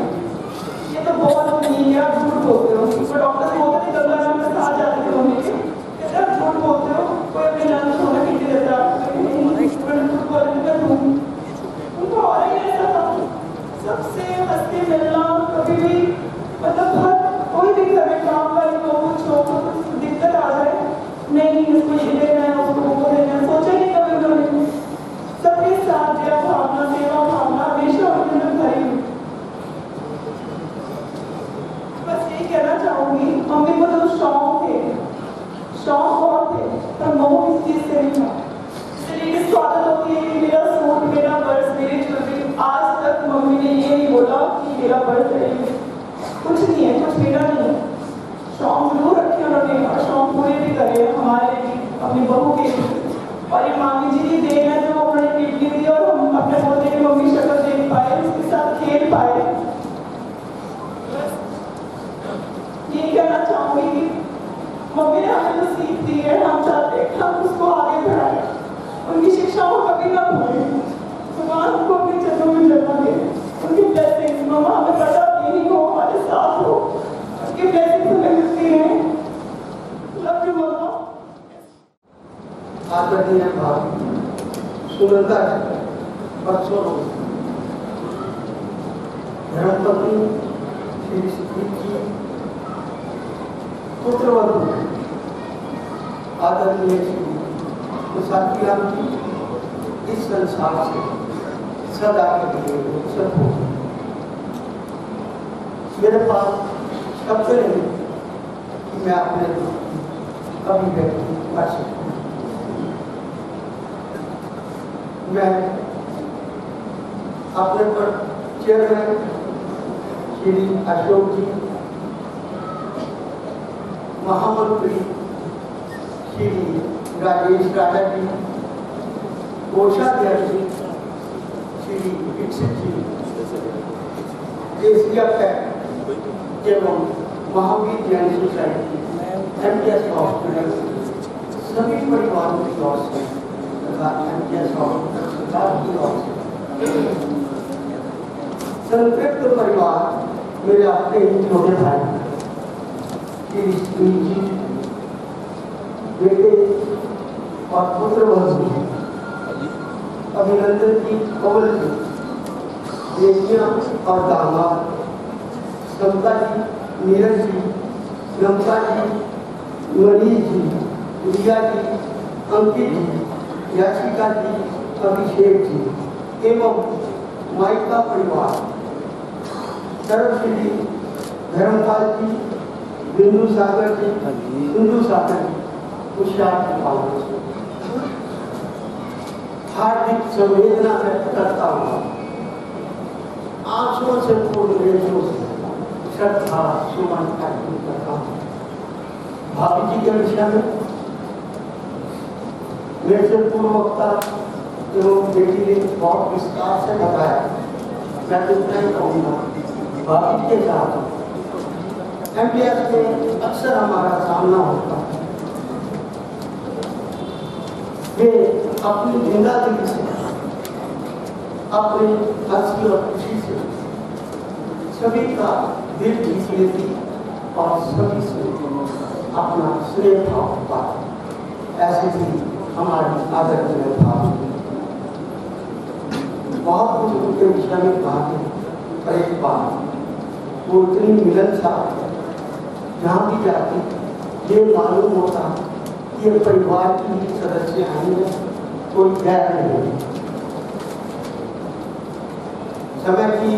Speaker 3: ये तो बहुत नहीं है, आप झूठ बोलते हो। तो डॉक्टर से बोलते थे गंगा में साथ जाते थे मम्मी के, कहते आप झूठ बोलते हो, कोई अपनी ननद को किडनी देता है, उनको और ही ऐसा था। सबसे हंसते मिलना, कभी भी मतलब हर कोई भी घर में काम वाली को कुछ दिक्कत आ जाए, नहीं इसको ये देना है, उसको वो देना है, सोचा नहीं कभी उन्होंने। सबके साथ दिया भावना, सेवा भावना हमेशा उनके अंदर भरी हुई। बस यही कहना चाहूंगी, मम्मी को तो शौक बहुत थे, पर मोह इस चीज से नहीं था। इसलिए स्वागत होती है कि मेरा सूट, मेरा पर्स, मेरी ज्वेलरी, आज तक मम्मी ने ये नहीं बोला कि मेरा पर्स है, कुछ नहीं है, कुछ मेरा नहीं है। शौक जरूर रखे उन्होंने, और शौक पूरे भी करे हमारे भी, अपनी बहू के भी। और ये मामी जी की देन है जो उन्होंने किडनी दी और हम अपने पोते की मम्मी शक्ल देख पाए, उसके साथ खेल पाए। ये कहना चाहूंगी कि मम्मी ने हमें जो सीख दी है, हम चाहते हैं हम उसको आगे बढ़ाएं, उनकी शिक्षाओं को कभी ना भूलें, भगवान उनको अपने चरणों में जगह दे, उनकी ब्लेसिंग्स। मम्मा हमें पता यही हो, हमारे साथ हो, उनकी ब्लेसिंग्स हमें मिलती हैं। लव यू मम्मा।
Speaker 4: आदरणीय भाभी सुनंदा जी, बच्चों धर्मपत्नी श्री जी, पुत्रवधू आदरणीय श्री मुसाफिर की इस संसार से सदा के लिए सब हो। मेरे पास शब्द नहीं कि मैं अपने अभिव्यक्ति कर सकूं। मैं अपने पर चेयरमैन श्री अशोक जी, महामंत्री श्री राजेश राजा जी, कोषाध्यक्ष श्री दीक्षित जी, एशिया पैक एवं Mahavir Jain society MTS hospital सभी परिवारों की ओर से तथा MTS हॉस्पिटल सरकार की ओर से संतृप्त परिवार मेरे अपने ही छोटे भाई श्री जी, बेटे और पुत्र वंश अभिनंदन जी, कमल जी, बेटियां और दामाद समता जी, नीरज जी, नमता जी, मनीष जी, रिया जी, अंकित जी, याचिका जी, अभिषेक जी एवं माइका परिवार, सर्वश्री धर्मपाल जी, बिंदु सागर जी, सिंधु सागर जी, हार्दिक संवेदना व्यक्त करता हूँ। आंसुओं से पूर्ण रेखों से श्रद्धा सुमन अर्पित करता हूँ। भाभी जी के विषय में मेरे से पूर्व वक्ता एवं बेटी ने बहुत विस्तार से बताया। मैं तो इतना ही कहूँगा, भाभी के साथ MTS में अक्सर हमारा सामना होता है। वे अपनी जिंदगी से, अपनी हंसी और खुशी से सभी का दिल जीत लेती और सभी से अपना स्नेह भाव पाती। ऐसे ही हमारी आदरणीय भाव बहुत कुछ उनके विषय में कहा है, पर एक बात वो इतनी मिलनसार है, जहाँ भी जाती ये मालूम होता ये परिवार की सदस्य हैं, कोई गैर नहीं। समय की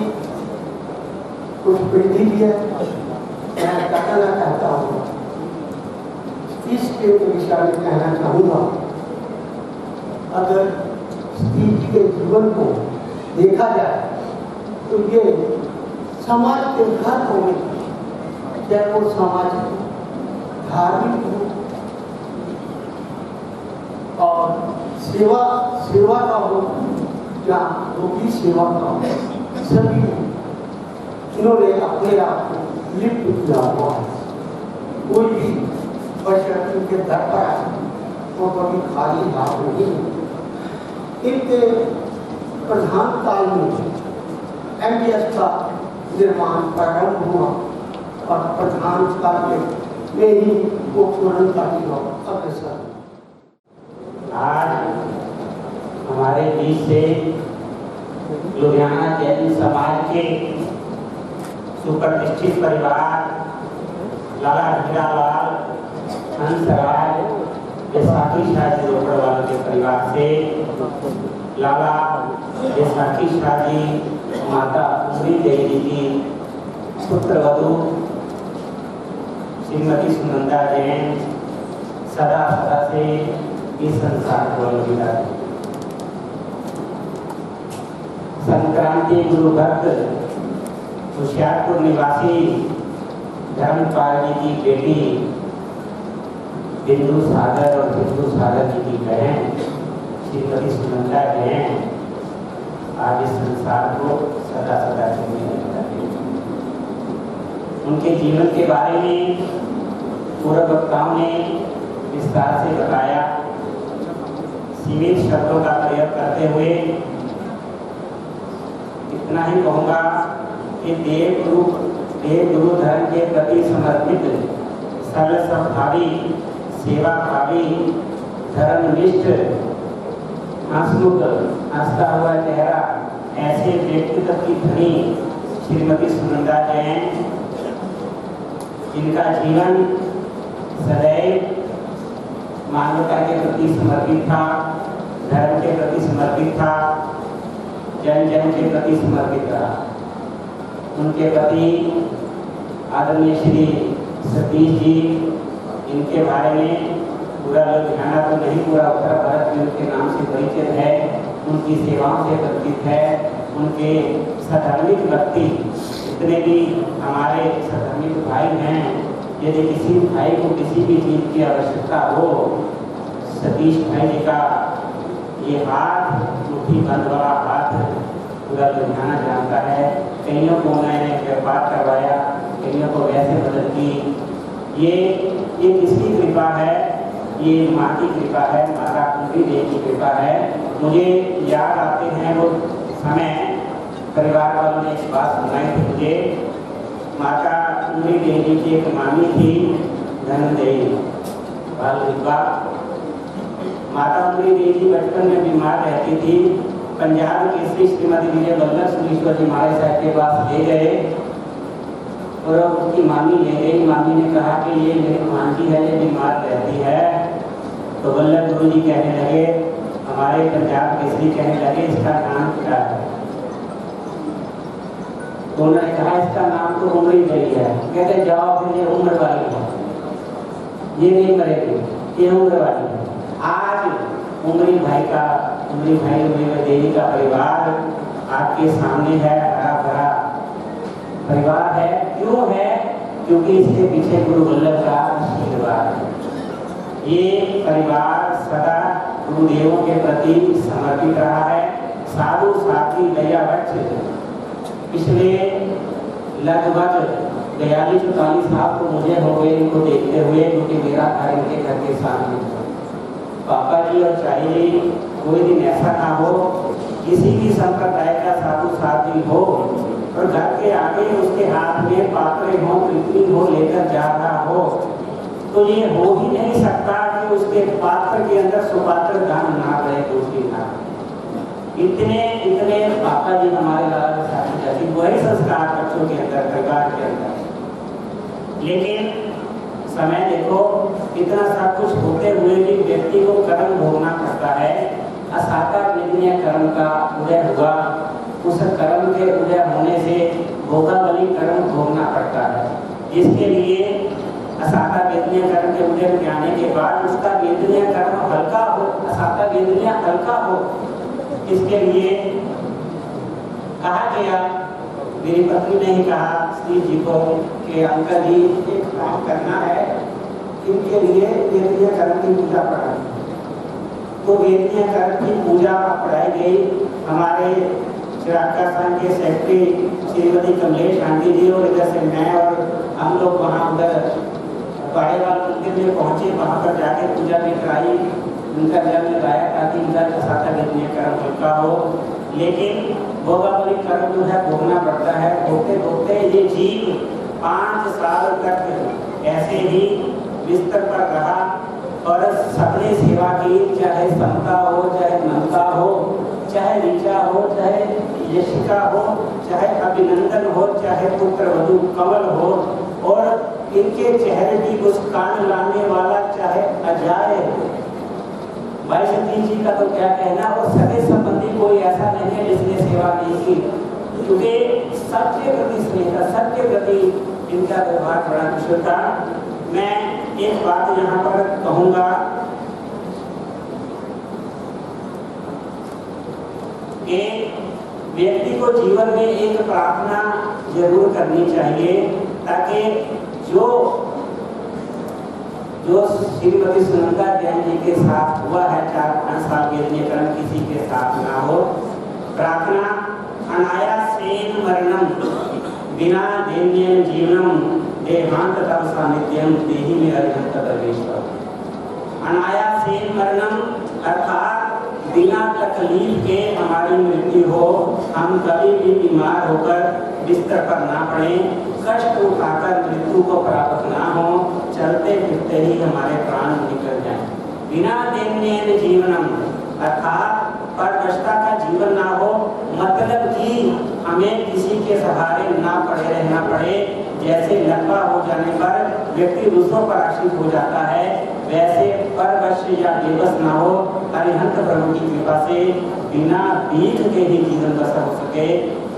Speaker 4: कुछ वृद्धि भी है, मैं कहना चाहता हूँ, इसके विषय में कहना चाहूँगा। अगर स्त्री जी के जीवन को देखा जाए तो ये समाज के हर कोने, चाहे वो सामाजिक, धार्मिक हो और सेवा का हो या रोगी सेवा का हो, सभी इन्होंने अपने आप को लिप्त किया हुआ है। कोई भी बशर्ते उनके दर पर आए वो कभी खाली हाथ नहीं। इनके प्रधान काल में MTS का निर्माण प्रारंभ हुआ और प्रधान काल में ही वो पूर्णता की ओर अग्रसर।
Speaker 5: आज हमारे बीच से लुधियाना जैन समाज के सुप्रतिष्ठित परिवार लाला हीरालाल हंसराज बैसाखी शाह जी रोपड़वाल के परिवार से लाला बैसाखी शाह जी माता उमरी देवी की पुत्र वधू श्रीमती सुनंदा जैन सदा सदा से इस संसार को अलविदा। संक्रांति गुरु भक्त होशियारपुर निवासी धर्मपाल जी की बेटी बिंदु सागर और बिंदु सागर जी की बहन श्रीमती सुनंदा जैन आज इस संसार को सदा सदा छोड़ने लगी। उनके जीवन के बारे में पूर्व वक्ताओं ने विस्तार से बताया। सीमित शब्दों का प्रयोग करते हुए इतना ही कहूँगा कि देवगुरु धर्म के प्रति समर्पित, सरल स्वभावी, सेवा भावी, धर्मनिष्ठ, हंसमुख, हंसता हुआ चेहरा, ऐसे व्यक्तित्व की धनी श्रीमती सुनंदा जैन, जिनका जीवन सदैव मानवता के प्रति समर्पित था, धर्म के प्रति समर्पित था, जन जन के प्रति समर्पित रहा। उनके प्रति आदरणीय श्री सतीश जी, इनके बारे में पूरा लुधियाना तो नहीं, पूरा उत्तर भारत में उनके नाम से परिचित है, उनकी सेवाओं से परिचित है। उनके सधर्मिक व्यक्ति जितने भी हमारे सधर्मिक भाई हैं, यदि किसी भाई को किसी भी चीज़ की आवश्यकता हो, सतीश भाई जी का ये हाथ, मुट्ठी बंद वाला हाथ पूरा लुधियाना जानता है। कईयों को मैंने व्यापार करवाया, कईयों को वैसे मदद की। ये किसकी कृपा है? ये माँ की कृपा है, माता कुंवरी देवी की कृपा है। मुझे याद आते हैं वो समय, परिवार वालों ने एक बात सुनाई थी मुझे। माता कुंवरी देवी की एक मामी थी, धनदेवी बाल विधवा। माता कुंवरी देवी बचपन में बीमार रहती थी। पंजाब केसरी श्रीमती विजय वल्लभ सुरेश्वर जी महाराज साहब के पास ले गए और उसकी मामी ले गई। मामी ने कहा कि ये मेरी मांझी है, ये बीमार रहती है। तो वल्लभ गुरु जी कहने लगे, हमारे पंजाब केसरी कहने लगे, इसका नाम क्या है? तो उन्होंने कहा इसका नाम तो उम्र ही नहीं है। कहते जाओ फिर, ये उम्र वाली है, ये नहीं मरेगी, ये उम्र वाली है। आज उमरी भाई देवी का परिवार आपके सामने है, हरा भरा परिवार है। क्यों है? क्योंकि इसके पीछे गुरु वल्लभ का आशीर्वाद है। ये परिवार सदा गुरुदेवों के प्रति समर्पित रहा है। साधु साथी दयावत्स पिछले लगभग 42-44 साल तो मुझे हो गए इनको देखते हुए, क्योंकि मेरा घर इनके घर के सामने। पापा जी और चाई जी, कोई दिन ऐसा ना हो किसी भी संप्रदाय का साधु साथी हो और घर के आगे उसके हाथ में पात्रे हो, पृथ्वी हो, लेकर जा रहा हो, तो ये हो ही नहीं सकता कि उसके पात्र के अंदर सुपात्र दान ना रहे, दूसरी ना। इतने पापा जी हमारे लाला के साथ जाती, वही संस्कार बच्चों के अंदर, परिवार के अंदर। लेकिन समय देखो, इतना सब कुछ होते हुए भी व्यक्ति को कर्म भोगना पड़ता है। असाकार विद्या कर्म का उदय हुआ, उस कर्म के उदय होने से भोगावली कर्म भोगना पड़ता है, जिसके लिए असाता वेदनीय कर्म के उदय में आने के बाद उसका वेदनीय कर्म हल्का हो, असाता वेदनीय हल्का हो, इसके लिए कहा गया। मेरी पत्नी ने ही कहा श्री जी को कि अंकल जी एक काम करना है, इनके लिए वेदनीय कर्म की पूजा पढ़ानी। तो वेदनीय कर्म की पूजा पढ़ाई गई। हमारे चिराग संघ के सेक्रेटरी श्रीमती कमलेश आंटी जी और इधर से मैं और हम लोग वहाँ उधर बाड़ेवाल मंदिर में पहुँचे। वहाँ पर जाके पूजा भी कराई, उनका जल लगाया ताकि इनका असाता वेदनीय कर्म हल्का हो। लेकिन भोगावली कर्म जो है भोगना पड़ता है। भोगते भोगते ये जीव 5 साल तक ऐसे ही बिस्तर पर रहा और सबने सेवा की, चाहे समता हो, चाहे ममता हो, चाहे ऋचा हो, चाहे यशिका हो, चाहे अभिनंदन हो, चाहे पुत्र वधु कमल हो, और इनके चेहरे की मुस्कान लाने वाला चाहे अजाय हो। भाई सतीश जी का तो क्या कहना, और सगे संबंधी कोई ऐसा नहीं है जिसने सेवा नहीं की, क्योंकि सबके प्रति स्नेह, सबके प्रति इनका व्यवहार बड़ा कुशल था। मैं एक बात यहाँ पर कहूँगा कि व्यक्ति को जीवन में एक प्रार्थना जरूर करनी चाहिए, ताकि जो श्रीमती सुनंदा जैन जी के साथ हुआ है 4-5 साल वेदनीय कर्म किसी के साथ ना हो। प्रार्थना अनायासेन मरणम बिना दैन्येन जीवनम देहांत तव सानिध्यम देहि में अरिहंत परमेश्वर। अनायासेन मरणम अर्थात बिना तकलीफ के हमारी मृत्यु हो, हम कभी भी बीमार होकर बिस्तर पर ना पड़े, कष्ट उठाकर मृत्यु को प्राप्त ना हो, चलते फिरते ही हमारे प्राण निकल जाएं। बिना दैन्येन जीवनम अर्थात परदृष्टा का जीवन ना हो, मतलब कि हमें किसी के सहारे ना पड़े रहना पड़े। जैसे लंबा हो जाने पर व्यक्ति दूसरों पर आश्रित हो जाता है, वैसे परवश या बेबस ना हो, अरिहंत प्रभु की कृपा से बिना भीख के ही जीवन बसर हो सके।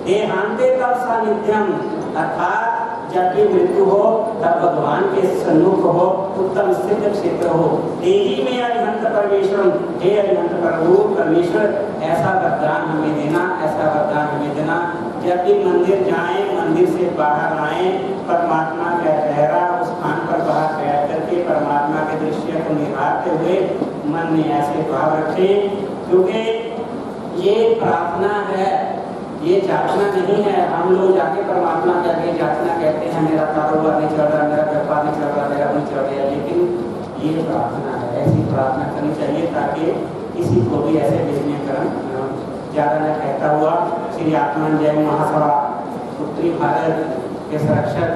Speaker 5: देहांते तव सानिध्यम अर्थात जब भी मृत्यु हो तब भगवान के सन्मुख हो, उत्तम सिद्ध क्षेत्र हो। देही में अरिहंत परमेश्वर, हे अरिहंत प्रभु परमेश्वर, ऐसा वरदान हमें देना, ऐसा वरदान हमें देना। जब भी मंदिर जाएं, मंदिर से बाहर आएं, परमात्मा का चेहरा उस स्थान पर बाहर बैठ करके परमात्मा के दृश्य को निहारते हुए मन में ऐसे भाव रखें क्योंकि ये प्रार्थना है, ये याचना नहीं है। हम लोग जाके परमात्मा के आगे याचना कहते हैं, मेरा कारोबार नहीं चल रहा, मेरा व्यापार नहीं चल रहा, मेरा नहीं चल रहा, लेकिन ये प्रार्थना है। ऐसी प्रार्थना करनी चाहिए ताकि किसी को भी ऐसे विघ्नीकरण ज़्यादा न कहता हुआ श्री आत्मान जैन महासभा उत्तरी भारत के संरक्षक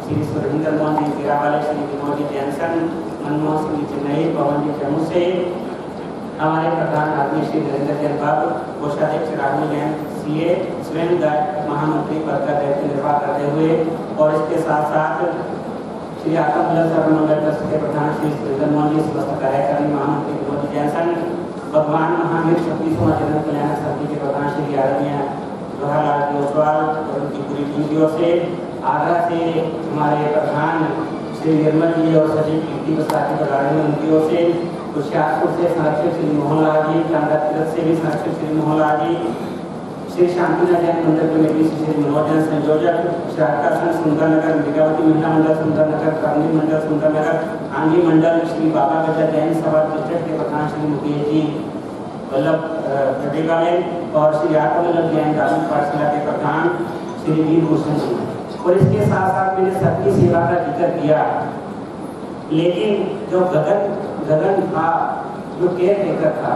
Speaker 5: श्री सुरेंद्र मोहन जी गिरावाले, श्री विनोद जी जैनसन, मनमोहन सिंह जी चेन्नई, पवन जी जम्मू से, हमारे प्रधान आदमी श्री नरेंद्र जैन बाबू, कोषाध्यक्ष राहुल जैन सीए स्वयं महामंत्री पद का दायित्व निर्वाह करते हुए, और इसके साथ साथ श्री आत्मबल सर्वमंगल ट्रस्ट के प्रधान श्री सुरेंद्र मोहन जी, समस्त कार्यकारिणी महामंत्री विनोद जी जैनसन, भगवान महावीर 36वां जन्म कल्याण समिति के प्रधान श्री आदरणीय जवाहरलाल जी ओसवाल और उनकी पूरी टीम की ओर से, आगरा से हमारे प्रधान श्री निर्मल जी और सचिव कीर्ति प्रसाद जी बघाड़ी उनकी ओर से, होशियारपुर से संरक्षक श्री मोहनलाल जी, कांगड़ा तीर्थ से भी संरक्षक श्री मोहनलाल जी, श्री शांतिनाथ जैन मंदिर कमेटी से श्री मनोज जैन संयोजक, शारकासन सुंदरनगर, मेघावती महिला मंडल सुंदरनगर, करणी मंडल सुंदरनगर, आंगी मंडल श्री बाबा गजा जैन सभा डिस्ट्रिक्ट के प्रधान श्री मुकेश जी वल्लभ पटेगाले, और श्री आत्मवल्लभ जैन धार्मिक पाठशाला के प्रधान श्री वीर भूषण जी। और इसके साथ साथ मैंने सबकी सेवा का जिक्र किया, लेकिन जो गगन था, जो केयर टेकर था,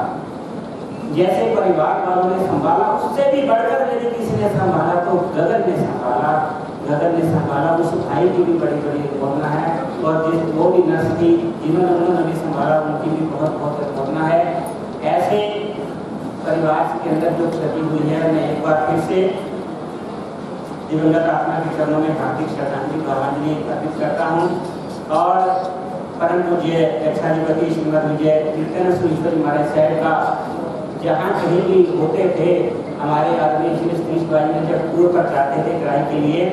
Speaker 5: जैसे परिवार वालों ने संभाला, उससे भी बढ़कर यदि किसी ने संभाला तो गगन ने संभाला। गगन ने संभाला, उस भाई की भी बड़ी बड़ी भावना है, और जिस वो भी नर्स थी जिन्होंने भी संभाला, उनकी भी बहुत बहुत भावना है। ऐसे परिवार के अंदर जो क्षति हुई है, मैं एक बार फिर से दिवंगत आत्मा के चरणों में हार्दिक श्रद्धांजलि भावांजलि अर्पित करता हूँ। और परम पूज्य रक्षाधिपति श्रीमद विजय कीर्तन सुरेश्वरी महाराज साहब का जहाँ कहीं भी होते थे, हमारे आदमी श्री सतीश भाई ने जब टूर पर जाते थे किराए के लिए,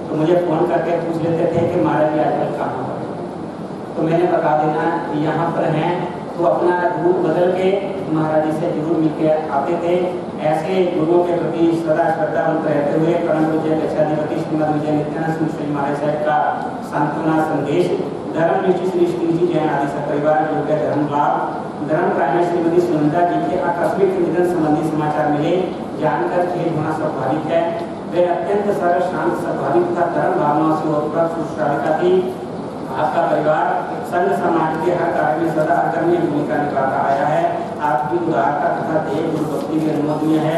Speaker 5: तो मुझे फ़ोन करके पूछ लेते थे कि महाराज जी आजकल कहाँ पर। तो मैंने बता देना कि यहाँ पर हैं, तो अपना रूट बदल के महाराज जी से जरूर मिल के आते थे। ऐसे गुरुओं के प्रति सदा श्रद्धावंत रहते हुए परम पूज्य रक्षाधिपति श्रीमद विजय नित्यानंद सुरेश्वरी महाराज साहब का सांत्वना संदेश, धर्म निष्ठ श्री श्री जी जैन आदि परिवार जो के धर्म लाभ धर्म प्राणी श्रीमती सुनंदा जी के आकस्मिक निधन संबंधी समाचार मिले, जानकर खेद होना स्वाभाविक है। वे अत्यंत सरल शांत स्वाभाविक तथा धर्म भावनाओं से उत्पन्न सुश्राविका थी। आपका परिवार संघ समाज के हर कार्य में सदा अग्रणी भूमिका निभाता आया है। आपकी उदारता तथा देव गुरुभक्ति भी अनुमोदनीय है।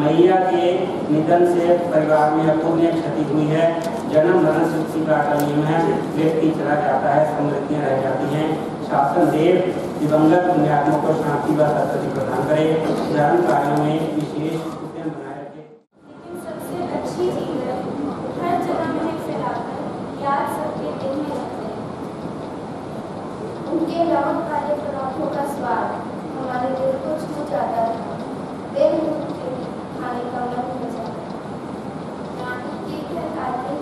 Speaker 5: मैया के निधन से परिवार में अपूर्णीय क्षति हुई है। जन्म मरण सृष्टि का अटल नियम है, व्यक्ति चला जाता है, समृद्धियाँ रह जाती हैं। शासन देव दिवंगत पुण्यात्मा को शांति व सद्गति प्रदान करे, धर्म कार्यों में विशेष उद्यम बनाए रखे।
Speaker 6: लेकिन सबसे अच्छी चीज है हर जगह में फैलाकर याद सबके दिल में रखते हैं। उनके लौट वाले पराठों का स्वाद हमारे दिल को छू जाता था, दिल के खाने का मन हो जाता था। नानी की कहते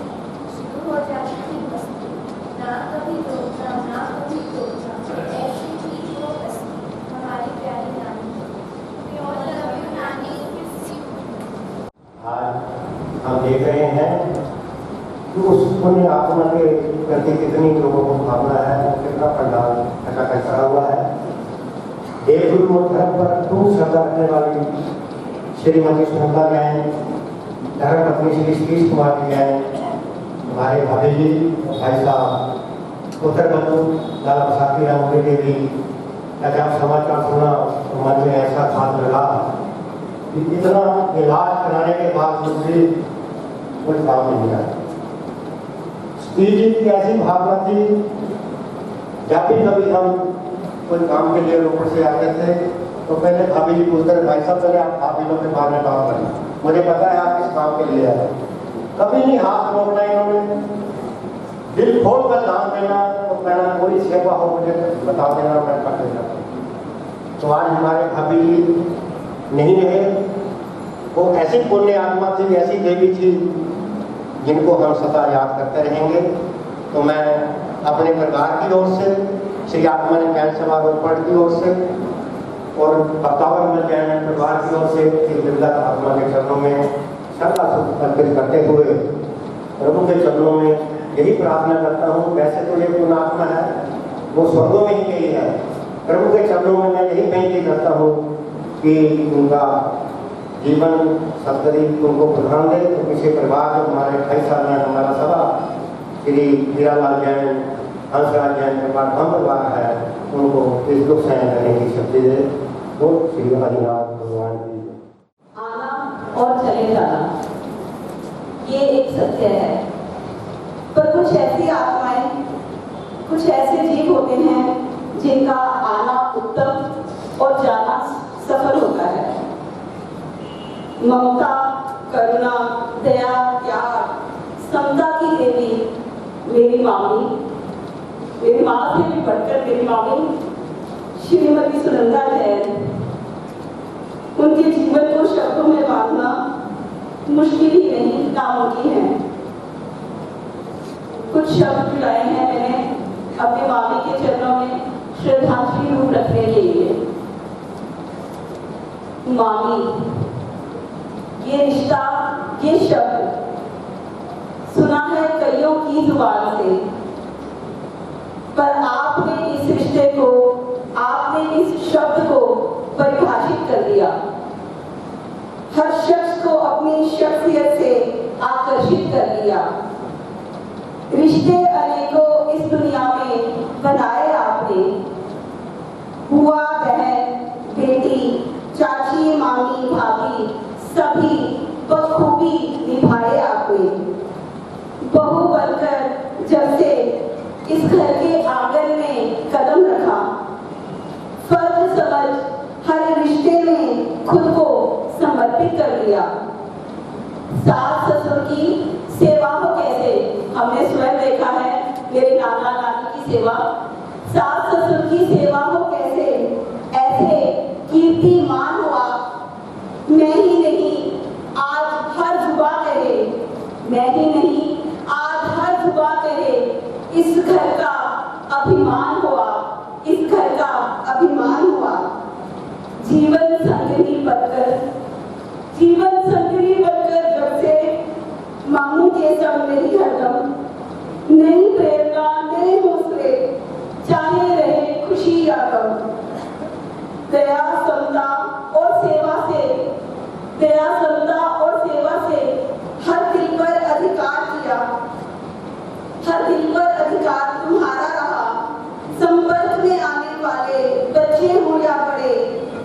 Speaker 6: शुरू हो जाती थी मस्ती, ना कभी रोकना ना कभी टोकना, ऐसी थी वो बस्ती हमारी प्यारी नानी। नानी
Speaker 7: आज हम देख रहे हैं कि उस पुण्य आत्मा के प्रति कितनी लोगों को भावना है, कितना पंडाल खचाखच करा हुआ है। देवगुरु धर्म पर खूब श्रद्धा रखने वाली श्रीमती सुनंदा जैन, धर्म पत्नी श्री सतीश कुमार जी जैन, हमारे भाभी जी, भाई साहब उत्तर बंधु लाला बसाती राम देवी, जब समाचार सुना तो मन में ऐसा खास लगा कि इतना इलाज कराने के बाद मुझे कोई काम नहीं आया। सतीश जी की ऐसी भावना थी, जब भी कभी हम कोई काम के लिए रोपड़ से आते थे तो पहले भाभी जी पूछते थे, भाई साहब चले आप भाभी लोग के बारे में काम करें, मुझे पता है आप किस काम के लिए आए। कभी नहीं हाथ रोकना इन्होंने, दिल खोल कर दान देना, तो कहना कोई सेवा हो मुझे बता देना, मैं कर देना। तो आज हमारे भाभी जी नहीं रहे, वो ऐसी पुण्य आत्मा थी, ऐसी देवी थी जिनको हम सदा याद करते रहेंगे। तो मैं अपने परिवार की ओर से, श्री आत्मा जैन सभा रोपड़ की ओर से और भक्तावन जैन परिवार की ओर से दिवंगत आत्मा के चरणों में श्रद्धा अर्पित करते हुए प्रभु के चरणों में यही प्रार्थना करता हूँ। वैसे तो ये पुण्य आत्मा है, वो स्वर्गों में ही गई है। प्रभु के चरणों में मैं यही बेनती करता हूँ कि उनका जीवन सदगति उनको प्रदान दे। तो पीछे परिवार जो हमारे 28 साल में हमारा सभा श्री हीरालाल जैन, हंसराज जैन परिवार हम परिवार है, उनको इस दुख सहन करने की शक्ति दे। तो श्री आदिनाथ भगवान की
Speaker 3: आना और चले जाना ये एक सत्य है, पर कुछ ऐसी आत्माएं, कुछ ऐसे जीव होते हैं जिनका आना उत्तम और जाना सफल होता है। ममता, करुणा, दया, त्याग, समता की देवी मेरी मामी, मेरी माँ से भी बढ़कर मेरी मामी श्रीमती सुनंदा जैन, उनके जीवन को शब्दों में बांधना मुश्किल ही नहीं, नामुमकिन है। कुछ शब्द जुड़ाए हैं मैंने अपने मामी के चरणों में श्रद्धांजलि रूप रखने के लिए। मामी, ये रिश्ता, ये शब्द सुना है कईयों की जुबान से, पर आपने इस रिश्ते को, आपने इस शब्द को परिभाषित कर दिया। हर शख्स को अपनी शख्सियत से आकर्षित कर दिया। रिश्ते अनेकों इस दुनिया में बनाए आपने, बुआ, बहन, बेटी, चाची, मामी, भाभी, सभी बखूबी निभाए आपने। बहू बनकर जब से इस घर के आंगन में कदम रखा, फर्ज समझ हर रिश्ते में खुद को समर्पित कर दिया। सास ससुर की सेवा हो कैसे, हमने स्वयं देखा है मेरे नाना नानी की सेवा। सास ससुर की सेवा हो कैसे, ऐसे कीर्तिमान हुआ। मैं ही नहीं आज हर जुबा कहे, मैं ही नहीं आज हर जुबा कहे, इस घर का अभिमान हुआ, इस घर का अभिमान हुआ। जीवन संगिनी बनकर, जीवन संगिनी बनकर जब से मामू के संग मेरी हरदम, नई प्रेरणा, नए हौसले, चाहे रहे खुशी या गम। दया, समता और सेवा से, दया, समता और सेवा से हर दिल पर अधिकार किया, हर दिल पर अधिकार तुम्हारा रहा। संपर्क में आने वाले बच्चे हो या बड़े,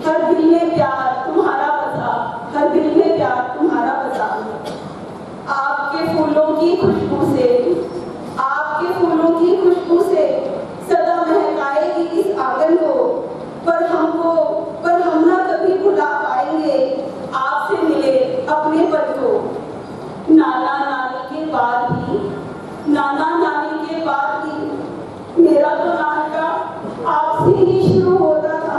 Speaker 3: हर दिल में प्यार तुम्हारा बसा, हर दिल में प्यार तुम्हारा बसा। आपके फूलों की खुशबू से, आपके फूलों की खुशबू से सदा महकाएगी इस आंगन को। पर हम ना कभी भुला पाएंगे आपसे मिले अपने पद को। नाना नानी के बाद भी, नाना नानी के बाद भी मेरा तो नाटका आपसे ही शुरू होता था।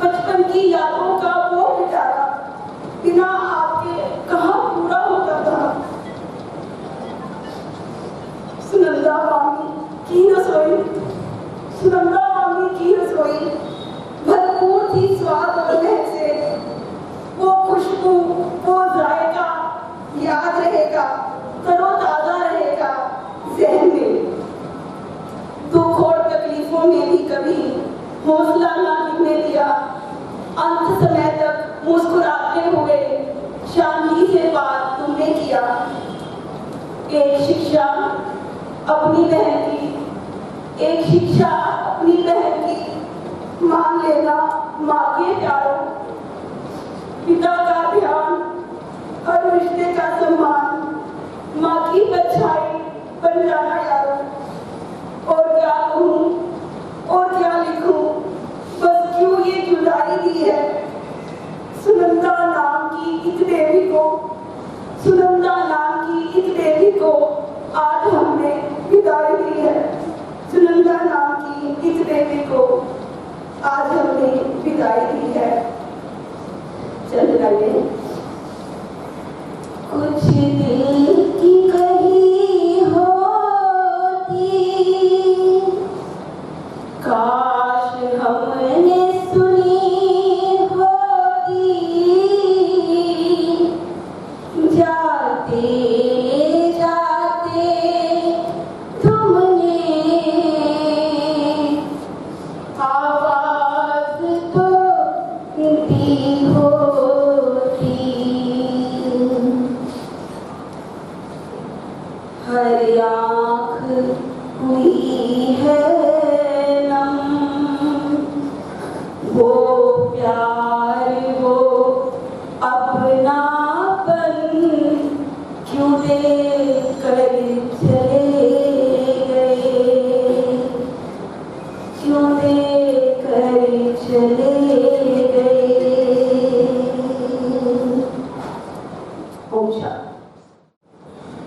Speaker 3: बचपन की यादों का वो पिटारा बिना आपके कहाँ पूरा होता था। सुनंदा मामी की रसोई, सुनंदा मामी की रसोई भरपूर थी स्वाद और महक से। वो खुशबू, वो जायका याद रहेगा, तरोताजा रहेगा जहन में। दुख और तकलीफों में भी कभी हौसला ना गिरने दिया। अंत समय तक मुस्कुराते हुए शांति से बात तुमने किया। एक शिक्षा अपनी बहन की, एक शिक्षा अपनी बहन की, मान लेना माँ के प्यारों, पिता का ध्यान, हर रिश्ते का सम्मान, माँ की परछाई बन जाना यारों। और क्या कहूँ और क्या लिखूं, बस क्यों ये जुदाई दी है सुनंदा नाम की एक देवी को, सुनंदा नाम की एक देवी को आज हमने विदाई दी है। सुनंदा नाम की एक देवी को आज हमने विदाई दी है। चल जाइए। कुछ दिल की कही होती, काश हमने सुनी होती। जाते जाते तुमने आवाज तो अपनापन क्यों देकर चले गए, क्यों देकर चले गए।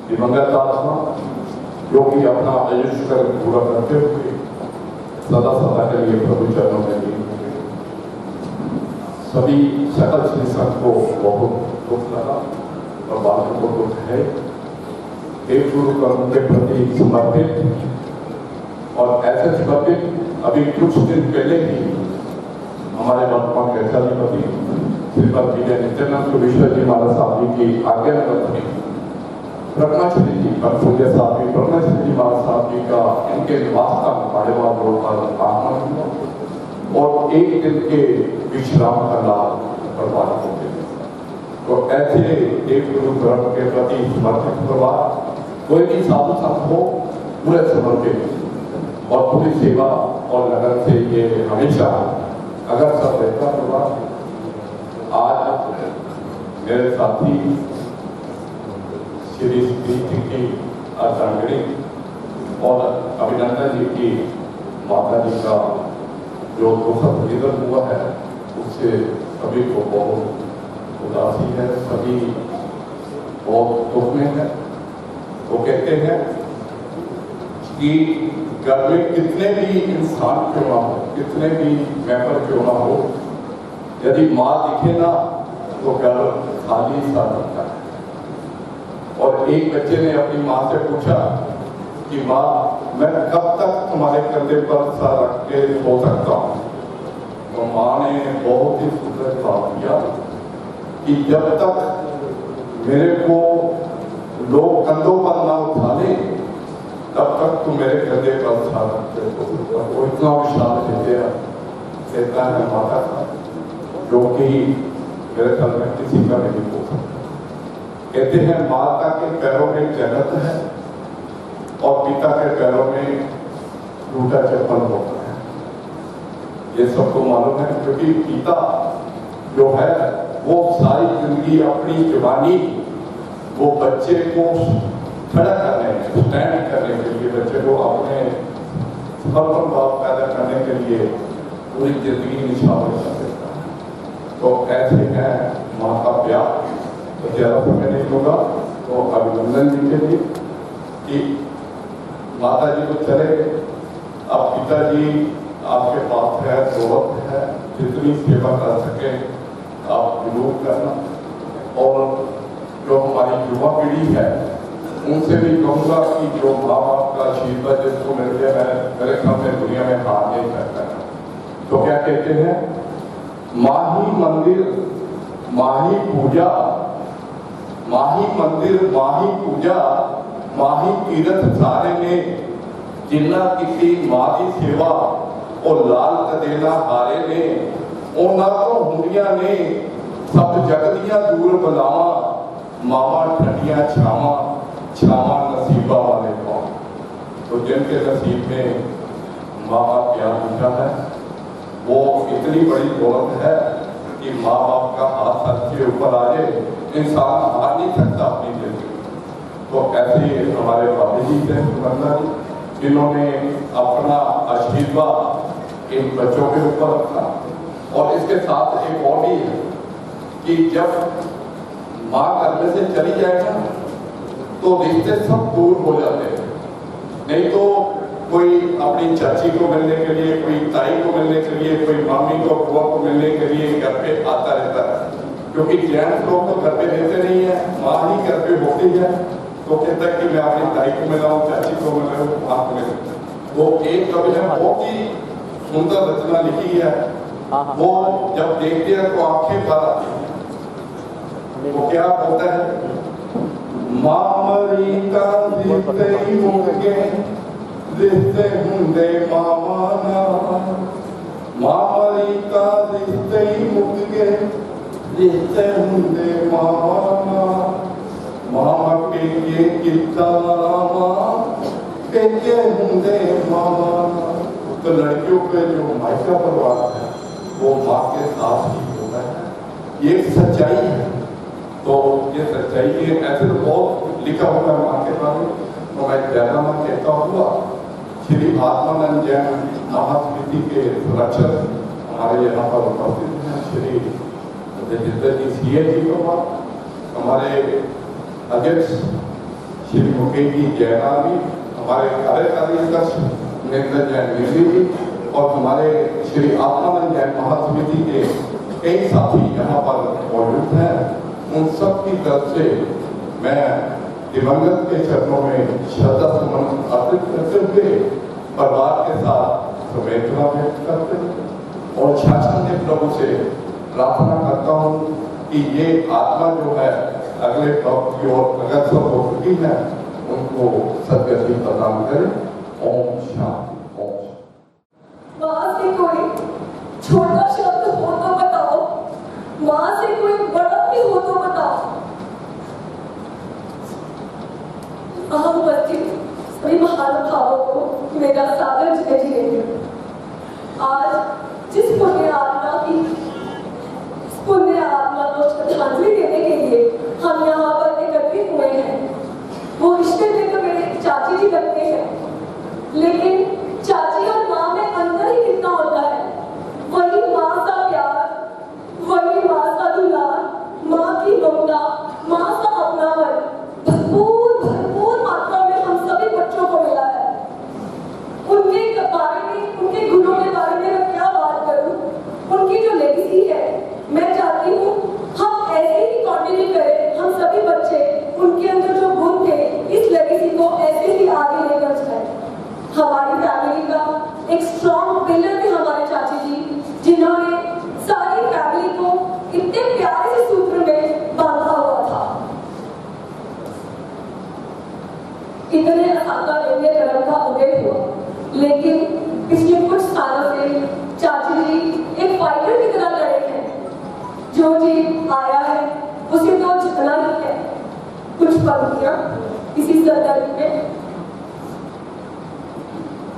Speaker 8: दिवंगत आत्मा जो कि अपना आयुष्य कर पूरा करते हुए सदा सदा के लिए प्रभु चरणों में लीन हो गए। सभी सकल श्री संत को बहुत दुख लगा और बाकी को दुख है। एक गुरु कर्म के प्रति समर्पित और ऐसे समर्पित अभी कुछ दिन पहले ही हमारे वर्तमान के अधिपति श्रीपद विजय नित्यानंद विश्व जी महाराज साहब जी की आज्ञा में प्रज्ञाचली जी पर पूज्य साहब जी प्रज्ञाचली जी महाराज साहब जी का इनके निवास का कार्यवाह रोड पर आगमन हुआ और एक दिन के विश्राम का लाभ प्रभावित हो गए। तो ऐसे एक गुरु धर्म के प्रति समर्पित परिवार कोई भी साधु संत हो पूरे समर्पित और पूरी सेवा और लगन से ये हमेशा अगर सब रहता परिवार। आज मेरे साथी श्री प्रीति की अर्धांगिनी और अभिनंदन जी की माता जी का जो दुखद निधन हुआ है उससे सभी को बहुत उदासी है, सभी बहुत दुख में है। वो कहते हैं कि घर में कितने भी इंसान क्यों ना हो, कितने भी मेंबर क्यों ना हो, यदि माँ दिखे ना तो घर खाली सा लगता है। और एक बच्चे ने अपनी माँ से पूछा कि माँ मैं कब तक तुम्हारे कंधे पर सर रख के सो सकता हूँ। तो माँ ने बहुत ही सुंदर जवाब दिया कि जब तक मेरे को लोग कंधों पर ना उठा ले तब तक तुम मेरे कंधे पर सर रखते हो। वो इतना विशाल देता है माता का जो कि मेरे ख्याल में किसी का नहीं हो सकता। कहते हैं माता के पैरों में जन्नत है और पिता के पैरों में टूटा चप्पल होता है। ये सबको मालूम है क्योंकि पिता जो है वो सारी जिंदगी अपनी जवानी वो बच्चे को खड़ा करने स्टैंड करने के लिए बच्चे को अपने समर्पण भाव पैदा करने के लिए पूरी जिंदगी निछावर कर देता है। तो ऐसे है माँ का प्यार। तो ज्यादा समय नहीं होगा तो अभिनंदन जी के लिए कि माता जी को चले अब पिताजी आपके पास है, जरूरत है, जितनी सेवा कर सके आप जरूर करना। और जो हमारी युवा पीढ़ी है उनसे भी कहूँगा कि जो माँ बाप का आशीर्वाद जिसको मिल गया है मेरे ख्याल में दुनिया में हार नहीं करता है। तो क्या कहते हैं माही मंदिर माही पूजा, माही मंदिर माही पूजा माही तीरथ सारे ने जिन्ना की माँ की सेवा और लाल कदेला हारे ने उन्होंने तो हुंदिया ने सब जगदियां दूर बुलावा मावा ठंडिया छावा छावा नसीबा वाले कौन। तो जिनके नसीब में माँ बाप प्यार मिलता है वो इतनी बड़ी दौलत है कि माँ बाप का हाथ सर के ऊपर आ जाए इंसान हार नहीं सकता अपनी जिंदगी। तो ऐसे हमारे बाबा जी थे जिन्होंने अपना आशीर्वाद इन बच्चों के ऊपर रखा। और इसके साथ एक और भी है कि जब माँ करने से चली जाएगा तो रिश्ते सब दूर हो जाते हैं। नहीं तो कोई अपनी चाची को मिलने के लिए, कोई ताई को मिलने के लिए, कोई मामी को बुआ को मिलने के लिए घर पे आता रहता है। क्योंकि जेंट्स लोग तो घर पे रहते नहीं है, माँ ही घर पे होती है। तो कहता है कि मैं अपनी ताई को मिलाऊं, चाची को मिलाऊं, माँ को मिलाऊं। वो एक कवि ने बहुत ही सुंदर रचना लिखी है। वो जब देखते हैं तो आंखें भर आती है। वो क्या बोलता है मामरी का रिश्ते होंगे रिश्ते होंगे मामाना मामरी का रिश्ते होंगे रिश्ते होंगे मामाना मामा के ये कितना के होंगे मामाना। तो लड़कियों के जो मायका परिवार है वो माँ के साथ ही होता है। ये सच्चाई है। चाहिए। ऐसे तो बहुत लिखा हुआ है माँ के बारे में, तो मैं ज़्यादा मैं कहता हुआ श्री आत्मानंद जैन महासमिति के सुरक्षक हमारे यहाँ पर उपस्थित हैं, श्री राजेंद्र जी सीए जी को, हमारे अध्यक्ष श्री मुकेश जी जैना जी, हमारे कार्यकारी अध्यक्ष नरेंद्र जैन मिश्री जी और हमारे श्री आत्मानंद जैन महासमिति के कई साथी यहाँ पर मौजूद हैं। उन सब की तरफ से मैं दिवंगत के चरणों में श्रद्धा सुमन अर्पित करते हुए परिवार के साथ संवेदना व्यक्त करते हुए और शासन के प्रभु से प्रार्थना करता हूँ कि ये आत्मा जो है अगले ब्लॉक की ओर अग्रसर हो चुकी है, उनको सदगति प्रदान करें। ओम शांति। ओम शांति।
Speaker 3: वहां से कोई छोटा शब्द हो तो बताओ, वहां से कोई बड़ा भी हो तो बताओ। हम उपस्थित सभी महानुभावों को मेरा सादर जय जिलेंगे। आज जिस पुण्य आत्मा को श्रद्धांजलि देने के लिए हम यहाँ पर एकत्रित हुए हैं, वो रिश्ते में तो मेरे चाची जी लगते हैं, लेकिन चाची और माँ में अंतर ही कितना होता है। वही माँ का प्यार, वही माँ का दुलार, माँ की ममता, माँ का अपनापन भरपूर मात्रा में हम सभी बच्चों को मिला है। उनके बारे में, उनके गुणों के बारे में मैं क्या बात करूं, उनकी जो लेगेसी है, मैं चाहती हूँ हम ऐसे ही कंटिन्यू करें। हम सभी बच्चे उनके अंदर जो गुण थे, इस लेगेसी को ऐसे ही आगे लेकर जाए। हमारी फैमिली का एक स्ट्रॉन्ग पिलर थे हमारे चाची जी, जिन्होंने सारी फैमिली को इतने प्यारे से सूत्र में बांधा हुआ था। इतने आसाना मेरे धर्म का उदय हुआ, लेकिन पिछले कुछ सालों से चाची जी एक फाइटर की तरह लड़े हैं। जो जी आया है उसे तो जितना ही है। कुछ पंक्तियां इसी संदर्भ में।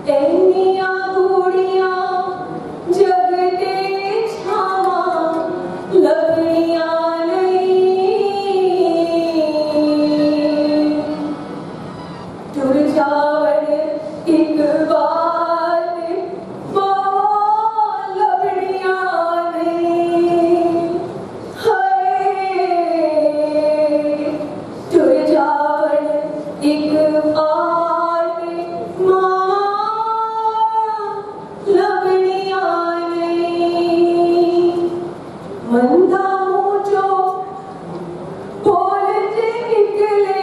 Speaker 3: एनिया बूढ़िया जगते छावा लकड़ियां टुर जावन एक बार लकड़ियां टुर जावन एक बार मंदा मुझो बोलते निकले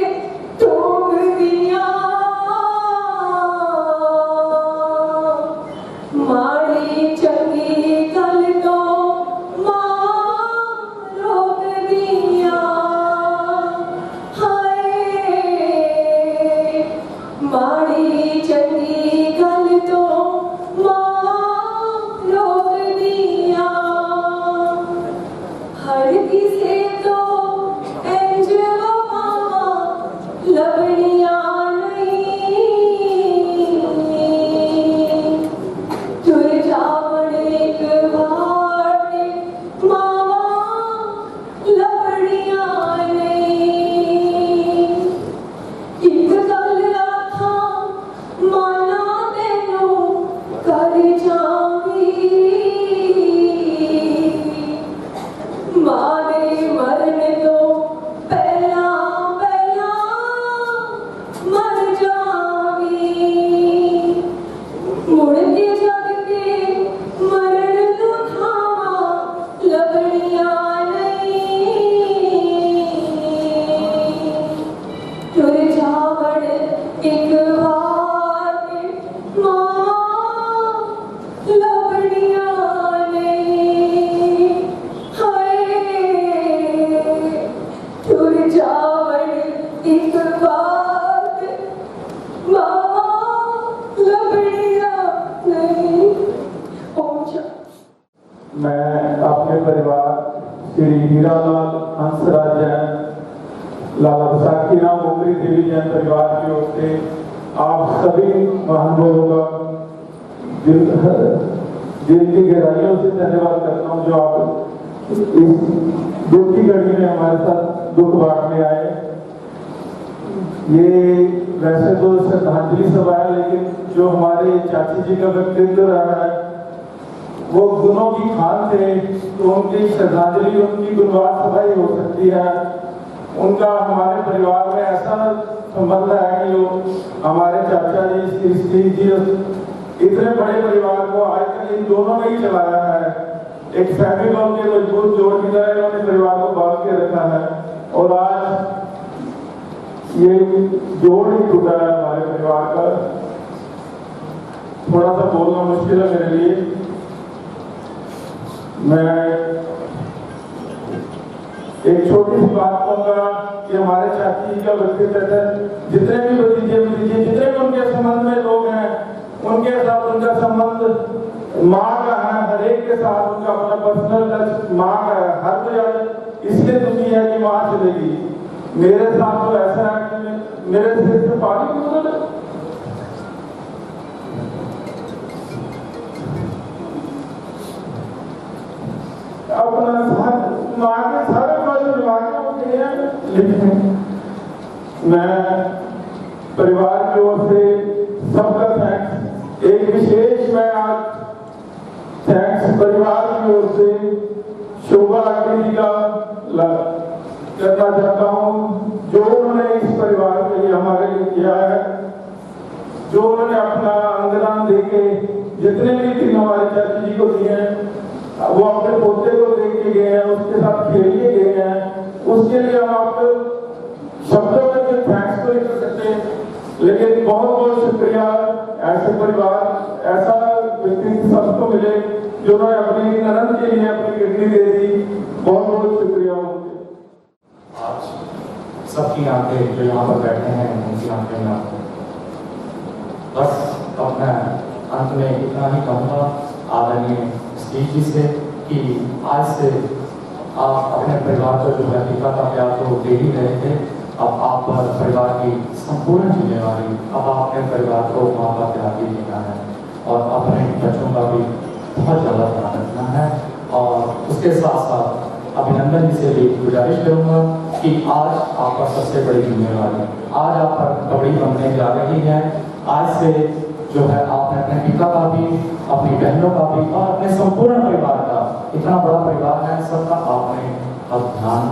Speaker 3: टोक दिया माड़ी चंगी गल तो मां रोक दिया हाय माड़ी चंगी गल तो मां रोक दिया हर किसे तो इंज वफा लबड़ियां टुर जावन एक बार मावा लबड़ियां एक गल आखा माना तेनू कर जावी मारे मरने तो पहला पहला मर जावी मुड़ के जग के मरण तो थावा लबड़ियां टुर जावन एक बार मां लबड़ियां टुर जावन एक बार मां लबड़ियां ओम शांति।
Speaker 2: मैं अपने परिवार श्री हीरालाल हंसराज जैन, लाला बसाखी राम उमरी देवी जैन परिवार की ओर से आप सभी महानुभावों का दिल की गहराइयों से धन्यवाद करता हूँ, जो आप इस दुख की घड़ी में हमारे साथ दुख बांटने आए।
Speaker 9: ये वैसे तो श्रद्धांजलि सभा है, लेकिन जो हमारे चाची जी का व्यक्तित्व रहा है वो गुणों की खान थे, तो उनकी श्रद्धांजलि उनकी गुणवान सभा ही हो सकती है। उनका हमारे परिवार में ऐसा संबंध है कि वो हमारे चाचा जी श्री जी इतने बड़े परिवार को आज तक इन दोनों ने ही चलाया है। एक फैमिली बम के मजबूत जोड़ की तरह इन्होंने परिवार को बांध के रखा है, और आज ये जोड़ ही टूटा है हमारे परिवार का। थोड़ा सा बोलना मुश्किल है मेरे लिए। मैं एक छोटी सी बात कहूंगा कि हमारे चाची जी का व्यक्तित्व है, जितने भी भतीजे जितने भी उनके संबंध में लोग हैं, उनके साथ उनका संबंध माँ का है। हर एक के साथ उनका अपना पर्सनल टच माँ का है। हर कोई इसलिए दुखी है कि माँ चलेगी। मेरे साथ तो ऐसा है कि मेरे सिर से पानी गुजर अपना माँ के सारे बीमारियों होते हैं। लेकिन मैं परिवार की ओर से सबका थैंक्स, एक विशेष मैं आज थैंक्स परिवार की ओर से शोभा आंटी जी का करना चाहता हूँ, जो उन्होंने इस परिवार के लिए हमारे लिए किया है, जो उन्होंने अपना अंगदान देके जितने भी दिन हमारे चाची जी को दिए हैं, वो अपने पोते को देख के गए हैं, उसके साथ खेल के गए हैं। उसके लिए हम आपको शब्दों में तो थैंक्स तो नहीं कर सकते, लेकिन बहुत बहुत शुक्रिया। ऐसे परिवार, ऐसा व्यक्ति सबको मिले जो उन्होंने अपनी ननद के लिए अपनी किडनी दे दी। बहुत बहुत शुक्रिया।
Speaker 2: आज सबकी आंखें जो यहाँ पर बैठे हैं उनकी आंखें में बस अपना अंत में इतना ही कहूँगा आदरणीय श्री जी से कि आज से आप अपने परिवार को जो है पिता का प्यार तो दे ही रहे थे, अब आप पर परिवार की संपूर्ण जिम्मेवारी, अब आपने परिवार को माँ का प्यार भी देना है और अपने बच्चों का भी बहुत ज़्यादा ध्यान रखना है। और उसके साथ साथ अभिनंदन जी से भी गुजारिश करूँगा कि आज आपका सबसे बड़ी जिम्मेवारी, आज आप पर कबड्डी बनने जा रही है। आज से जो है आपने अपने पिता का भी, अपनी बहनों का भी और अपने संपूर्ण परिवार का, इतना बड़ा परिवार है सबका, आपने अब ध्यान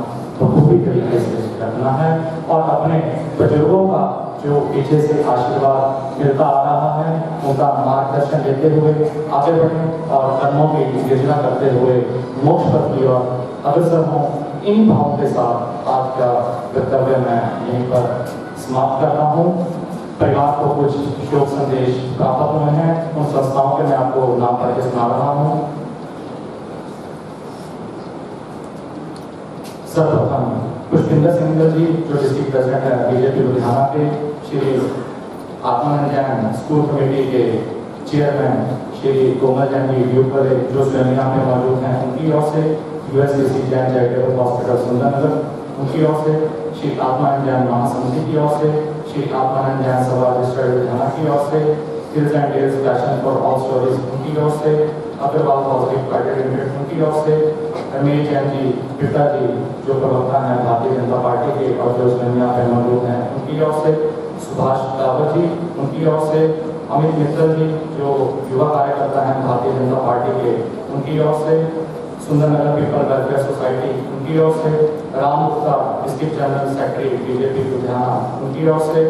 Speaker 2: बखूबी तरीके से रखना है और अपने बुजुर्गों का जो पीछे से आशीर्वाद मिलता आ रहा है उनका मार्गदर्शन देते हुए आगे बढ़ें और कर्मों की योजना करते हुए मोक्ष पथ की ओर अग्रसर हों। इन भावों के साथ आज का वक्तव्य मैं यहीं पर समाप्त करता हूँ। परिवार को कुछ शोक संदेश प्राप्त हुए हैं, उन संस्थाओं के मैं आपको नाम करके सुना रहा हूँ। सर्वप्रथम पुष्पिंदर सिंह जी जो डिस्ट्रिक्ट प्रेसिडेंट है बीजेपी लुधियाना के, श्री आत्मानंद जैन स्कूल कमेटी के चेयरमैन श्री कोमल जैन जी यूथ वाले जो स्वयं यहाँ पे मौजूद हैं, उनकी ओर से USC Jain charitable hospital Sundernagar, उनकी ओर से श्री आत्मानंद जैन महासमिति की ओर से, श्री आत्मानंद जैन सभा रजिस्टर्ड लुधियाना की ओर से, hills and dales passion for all stories उनकी ओर से, अग्रवाल पॉजिटिव प्राइवेट लिमिटेड उनकी ओर से, रमेश जैन जी पिताजी जो प्रवक्ता हैं भारतीय जनता पार्टी के और जो यहाँ पे मौजूद हैं उनकी ओर से, सुभाष रावत जी उनकी ओर से, अमित मित्तल जी जो युवा कार्यकर्ता हैं भारतीय जनता पार्टी के उनकी ओर से, सुंदरनगर पीपल वेलफेयर सोसाइटी उनकी ओर से, Ram Gupta district general secretary BJP Ludhiana उनकी ओर से,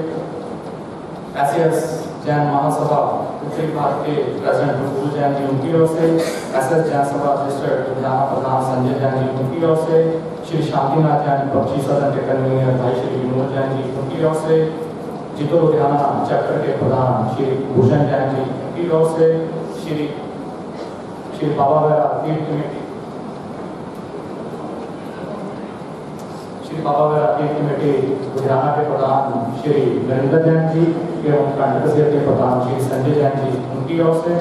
Speaker 2: एसएस जैन महासभा उत्तरी भारत के प्रेसिडेंट प्रफुल्ल जैन जी उनकी ओर से, एसएस जैन सभा रजिस्टर्ड लुधियाना प्रधान संजय जैन जी उनकी ओर से, श्री शांतिनाथ जैन पक्षी सदन के कन्वीनर भाई श्री विनोद जैन जी उनकी ओर से, जितो लुधियाना चक्र के प्रधान श्री भूषण जैन जी उनकी ओर से, श्री बाबा बेरा तीर्थ कमेटी कमेटी लुधियाना के प्रधान श्री नरेंद्र जैन जी एवं कांटकसेर के प्रधान श्री संजय जैन जी उनकी ओर से,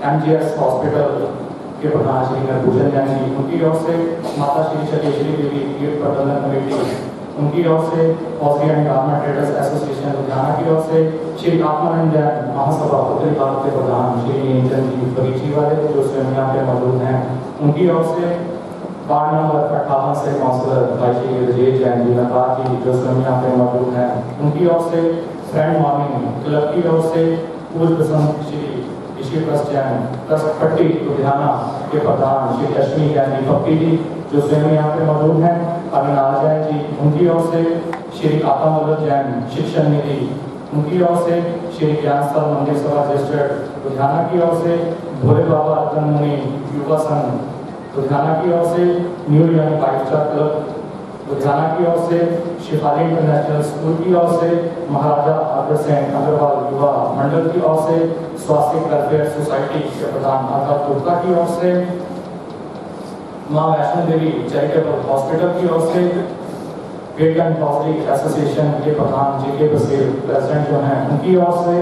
Speaker 2: एमजीएस हॉस्पिटल के प्रधान श्री नरभूषण जैन जी उनकी ओर से, माता श्री चकेश्वरी देवी तीर्थ प्रबंधन कमेटी उनकी ओर से, hostel and garment traders association Ludhiana की ओर से, श्री आत्मानंद जैन महासभा उत्तरी भारत के प्रधान श्री निरंजन जी बगीची वाले जो स्वयं यहाँ पे मौजूद हैं उनकी ओर से, वार्ड नंबर 58 से काउंसलर भाई श्री राजेश जैन जी, नकार जी जो स्वयं यहाँ पे मौजूद हैं, उनकी ओर से फ्रेंड मॉर्निंग क्लब की ओर से पूर्व प्रसंग श्री ऋषि ट्रस्ट जैन ट्रस्ट पट्टी लुधियाना के प्रधान श्री अश्विनी जैन जी पप्पी जी जो स्वयं यहाँ पे मौजूद हैं, अविनाश जैन जी, उनकी ओर से श्री आत्मवल्लभ जैन शिक्षण निधि, उनकी ओर से श्री ज्ञानस्थल मंदिर सभा रजिस्टर्ड लुधियाना की ओर से भोले बाबा रतन मुनि युवा संघ लुधियाना की ओर से new young 5 star club Ludhiana की ओर से शिफाली इंटरनेशनल स्कूल की ओर से महाराजा अग्रसेन अग्रवाल युवा मंडल की ओर से स्वास्थ्य वेलफेयर सोसाइटी के प्रधान आकाश गुप्ता की ओर से मां वैष्णो देवी चैरिटेबल हॉस्पिटल की ओर से गेट एंड पब्लिक एसोसिएशन के प्रधान जेके बसीर प्रेसिडेंट जो हैं उनकी ओर से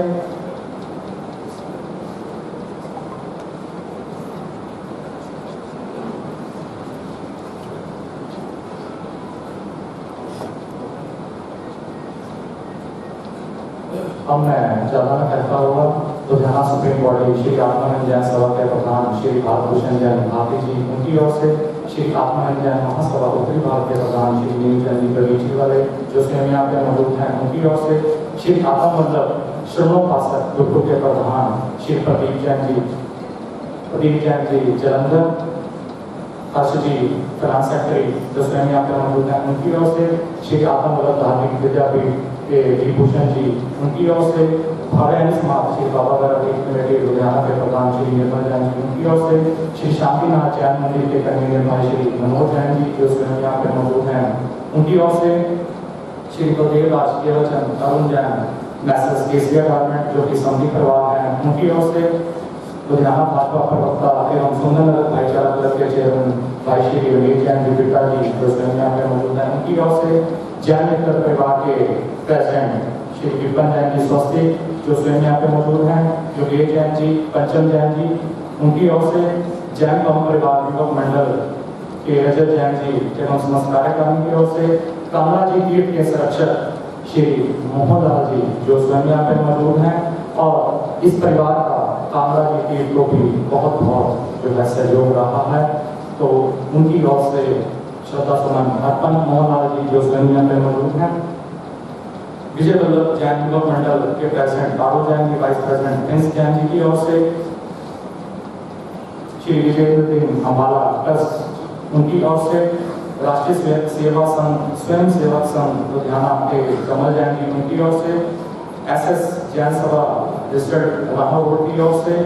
Speaker 2: अब मैं ज़्यादा न कहता हुआ लुधियाना सुप्रीम बॉडी श्री आत्मानंद जैन सभा के प्रधान श्री भारतभूषण जैन भारती जी, उनकी ओर से श्री आत्मानंद जैन महासभा उत्तरी भारत के प्रधान श्री नीलचंद जी प्रवीण वाले जो स्वयं यहाँ पे मौजूद हैं, उनकी ओर से श्री आत्मवल्लभ श्रमोपासक ग्रुप के प्रधान श्री प्रदीप जैन जी जलंधर, हर्ष जी फाइनेंस सेक्रेटरी जो स्वयं यहाँ पे मौजूद हैं, उनकी ओर से श्री आत्मवल्लभ धार्मिक विद्यापीठ के विभूषण जी, उनकी ओर से भावे समाज श्री बाबा कमेटी लुधियाना के प्रधान श्री निर्मल जैन जी, उनकी ओर से श्री शांतिनाथ जैन मंदिर के कन्वीनर भाई श्री मनोज जैन जी जो स्वयं यहाँ पे मौजूद हैं, उनकी ओर से श्री बलदेव राज केवलचंद अरुण जैन मैसेज केसीआर गारमेंट जो कि समिति प्रवाह हैं, उनकी ओर से लुधियाना भाजपा प्रवक्ता एवं सुंदरनगर भाईचारा क्लब के चेयरमैन भाई श्री रमेश जैन जी बिट्टा जी जो स्वयं यहाँ पे मौजूद हैं, उनकी ओर से जैन मित्र परिवार के प्रेसिडेंट श्री विपिन जैन जी स्वस्ति जो स्वयं यहाँ पे मौजूद हैं, योगेश जैन जी, पंचम जैन जी, उनकी ओर से जैन कौम परिवार युवक मंडल के रजत जैन जी एवं समस्त कार्यक्रम की ओर से कामला जी तीर्थ के संरक्षक श्री मोहन लाल जी जो स्वयं यहाँ पे मौजूद हैं, और इस परिवार का कामला जी तीर्थ को भी बहुत बहुत जो है सहयोग रहा है, तो उनकी ओर से श्रद्धा सुमन अर्पण मोहन लाल जी जो स्वयं यहाँ पे मौजूद हैं, विजय वल्लभ जैन युवक मंडल के प्रेसिडेंट बाबू Jain ji, vice president Prince Jain ji की ओर से श्री विजय अम्बाला ट्रस्ट उनकी ओर से राष्ट्रीय सेवा संघ स्वयं सेवक संघ लुधियाना के कमल जैन जी, उनकी ओर से एसएस जैन सभा डिस्ट्रिक्ट राहौर की ओर से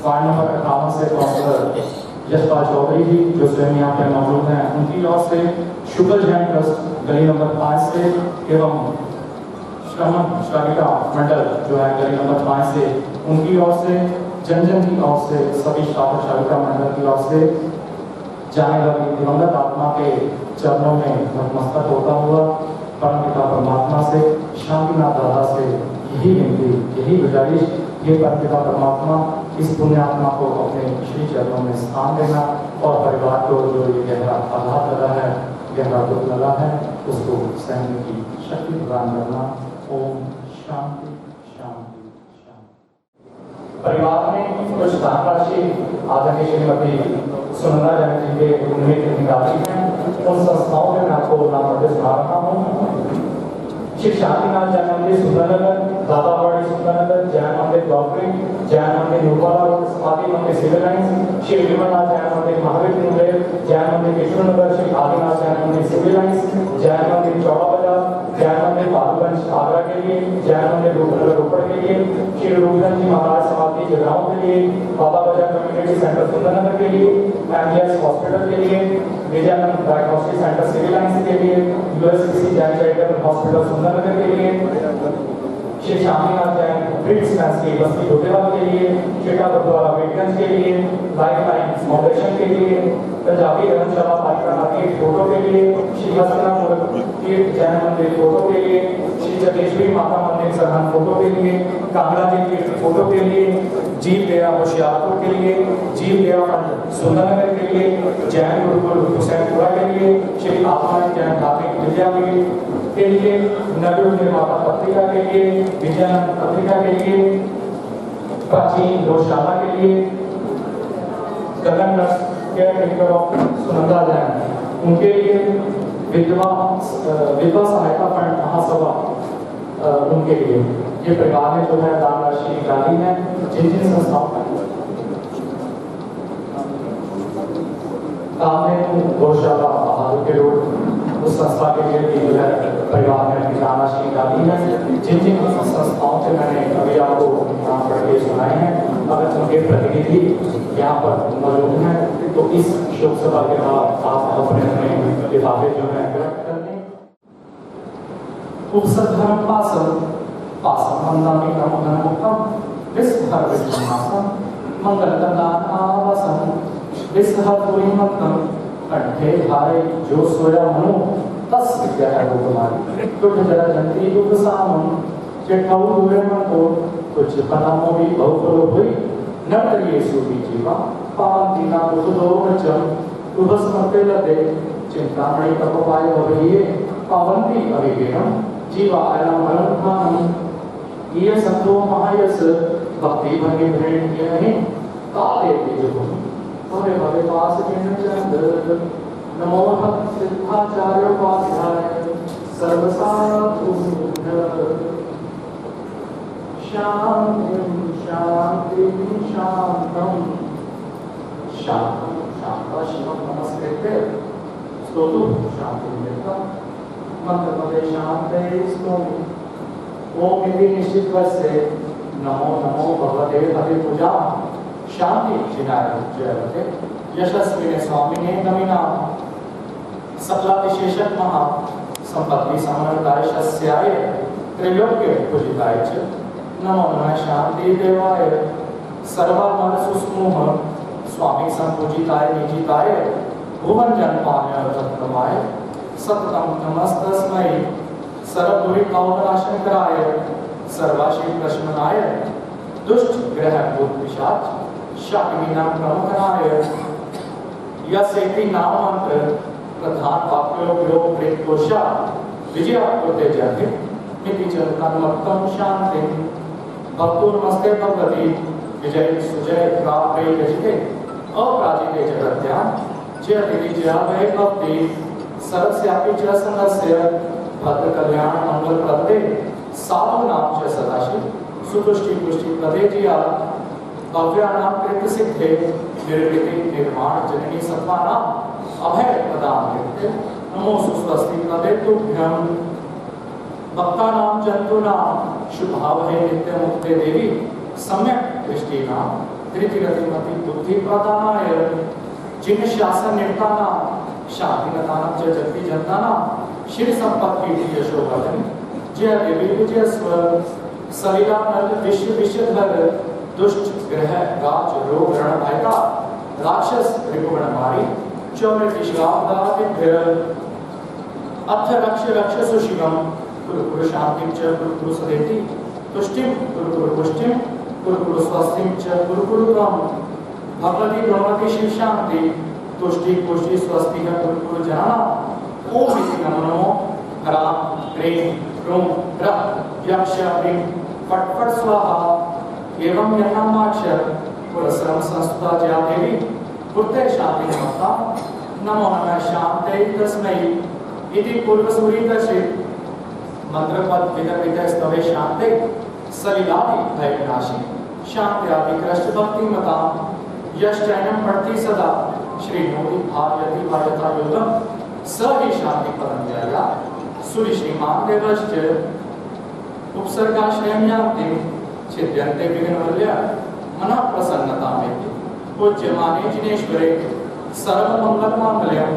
Speaker 2: वार्ड नंबर 58 से काउंसलर यशपाल चौधरी जी जो स्वयं यहाँ पे मौजूद हैं, उनकी ओर से शुक्ल जैन ट्रस्ट गली नंबर 5 से एवं श्रमण श्राविका मंडल जो है गली नंबर 5 से, उनकी ओर से जन की ओर से सभी श्रावक श्राविका मंडल की ओर से जाने वाली दिवंगत आत्मा के चरणों में नतमस्तक होता हुआ परमपिता परमात्मा से शांतिनाथ दादा से यही विनती यही गुजारिश, हे परमपिता परमात्मा इस पुण्य आत्मा को अपने श्री चरणों में स्थान देना और परिवार को जो ये गहरा आघात लगा है, गहरा दुख लगा है, उसको सहने की शक्ति प्रदान करना। ओम शांति शांति शांति। परिवार में कुछ धनराशि आदरणीय श्रीमती सुनंदा जैन जी के उन्नति निकाली हैं, उन संस्थाओं में मैं आपको नाम नोटिस बना रहा हूँ। श्री शांतिनाथ जैन मंदिर सुंदरनगर, दादावाड़ी सुंदरनगर, जैन मंदिर डॉक्टरी, जैन मंदिर नुरवाला रोड, समाधि मंदिर सिविल लाइंस, श्री विमलनाथ जैन मंदिर महावीर मुंगेर, जैन मंदिर किशोरनगर, श्री आदिनाथ जैन मंदिर सिविल लाइंस, जैन मंदिर चौड़ा बाजार, जैन मंदिर बालूगंज आगरा के लिए, जैन मंदिर रोपड़ के लिए, श्री रूपचंद जी महाराज समाधि जगराओं के लिए, बाबा बाजार कम्युनिटी सेंटर सुंदरनगर के लिए, एमजीएस हॉस्पिटल के लिए, Vijayanand diagnostic centre civil lines के लिए, USPC Jain charitable hospital Sundarnagar के लिए, श्री शांतिनाथ जैन ब्रिट्स फैंसी बस्ती होटेवाल के लिए, शेटा गुरुद्वारा वेटगंज के लिए, लाइफ लाइन फाउंडेशन के लिए, पंजाबी धर्मशाला पालिका नाट्य फोटो के लिए, श्री हस्तनापुर तीर्थ जैन मंदिर फोटो के लिए, श्री जगेश्वरी माता मंदिर सरहन फोटो के लिए, कांगड़ा जी तीर्थ फोटो के लिए, जीव डेरा होशियारपुर के लिए, जीव डेरा सुंदरनगर के लिए, जैन गुरुकुल हुसैनपुरा के लिए, श्री आत्मानंद जैन धार्मिक विद्यापीठ के लिए, नगर निर्माता पत्रिका के लिए, विजयानंद पत्रिका के लिए, प्राचीन गौशाला के लिए, Gagan caretaker of Sunanda Jain, उनके लिए विधवा सहायता फंड महासभा, उनके लिए ये परिवार ने जो है दान राशि निकाली है। जिन जिन संस्थाओं गौशाला बहादुर रोड, उस संस्था के लिए भी जो है परिवार ने अपनी दान राशि निकाली है। जिन जिन संस्थाओं से मैंने अभी आपको नाम पढ़ के सुनाए हैं, अगर उनके प्रतिनिधि यहाँ पर मौजूद हैं तो इस शोक सभा के बाद आप अपने लिफाफे जो है व्यक्त कर दें। उपसर्धर्म पासम मंदामि क्रमधनमुक्तम विस्हर विष्णुनासम मंगलकंदान आवासम विस्हर पुरीमंतम कंठे धारे जो सोया मनु तस विद्या है वो तुम्हारी कुछ जरा जंती युग सामम चिट्ठाऊ हुए मन को कुछ पनामो भी बहुफलो हुई न करिए सूफी जीवा पावन दीना दुख दो वचम उभस मते लदे चिंतामणि तपवाय भविये पावंती अभिगेनम जीवा अयम अनंतानम ये संतो महायस भक्ति भंगे भेंट किया है काले तेज भूमि तोरे भवे पास किन चंद्र नमो भक्त सिद्धाचार्य उपाध्याय सर्वसाधु शांति शांति शांतम शांति शांता शिवम नमस्कृत्य स्तोतु शांति मिलता मंत्र पदे शांते स्तोमि ओम इति निश्चित वसे नमो नमो भगवते हरि पूजा शांति चिनाय जयते यशस्विने स्वामिने नमिना सकला विशेषक महा संपत्ति समन्वय शस्याय त्रैलोक्य पूजिताय च नमो नमः शांति देवाय सर्वमन सुस्मूह स्वामी संपूजिताय निजिताय भुवन जनपाय तत्प्रमाय सततम नमस्तस्मै सर्वदुरी कौमनाशन कराय सर्वाशी प्रश्मनाय दुष्ट ग्रह भूत पिशाच शाकिनी नाम प्रमुखनाय यसेति नाम मंत्र प्रधान वाक्यो योग प्रेत कोशा विजय कृते जयते मिति चंतनमत्तम शांति भक्तुर्मस्ते भगवती विजय सुजय प्राप्ते यजते अपराजिते जगत्यां जयति जया वै भक्ति सरस्यापि च संगस्य भद्र कल्याण मंगल प्रदे साधु नाम च सदाशिव सुतुष्टि पुष्टि प्रदे जिया भव्यानाम कृत सिद्धे निर्वृति निर्माण जननी सत्वानाम अभय प्रदान कृत्य नमो सुस्वस्ति प्रदे तुभ्यम भक्तानाम जंतूनाम शुभावहे नित्य मुक्ते देवी सम्यक दृष्टिनाम धृतिरतिमति बुद्धि प्रदानाय जिन शासन निर्तानाम शांतिनतानाम च जगति जनतानाम श्री संपत्ति यशोवर्धन जय देवी विजय स्वर सलीला नल विश्व विश्वधर दुष्ट ग्रह राज रोग रण भयता राक्षस रिपुगण मारी चौर दिशावदादिभ्य अथ रक्ष रक्ष सुशिवम कुरु कुरु शांतिं च कुरु कुरु सदेति तुष्टिं कुरु कुरु पुष्टिं कुरु कुरु स्वस्तिं च कुरु कुरु त्वं भगवती भगवती शिव शांति तुष्टि पुष्टि स्वस्ति है कुरु कुरु जाना ओम इति नमो हरा प्रेम क्रोम रह यक्ष प्रेम फट फट स्वाहा एवं यन्नामाक्षर पुरस्रम संस्था जया देवी पुत्रे शांति नमता नमो नमः शांते तस्मै इति पूर्व सूरिदर्शित मंत्र पद विद विद स्तवे शांते सलिलादि भय विनाशी शांति आदि कृष्ण भक्ति मता यश चैनम पढ़ती सदा श्री मोदी भार्यति वायता योगम स ही शांति परम जया सूर्य श्रीमान देवश्च उपसर्गाश्रयं यान्ति छिद्यन्ते विघ्नवल्य मनः प्रसन्नता में पूज्यमाने जिनेश्वरे सर्वमंगल मांगल्यं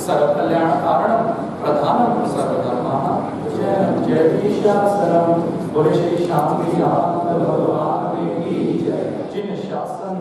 Speaker 2: सर्वकल्याण कारणं प्रधानं सर्वधर्माणां जय जय शास्त्रम बोले श्री शांति नाथ भगवान की जय जिन शासन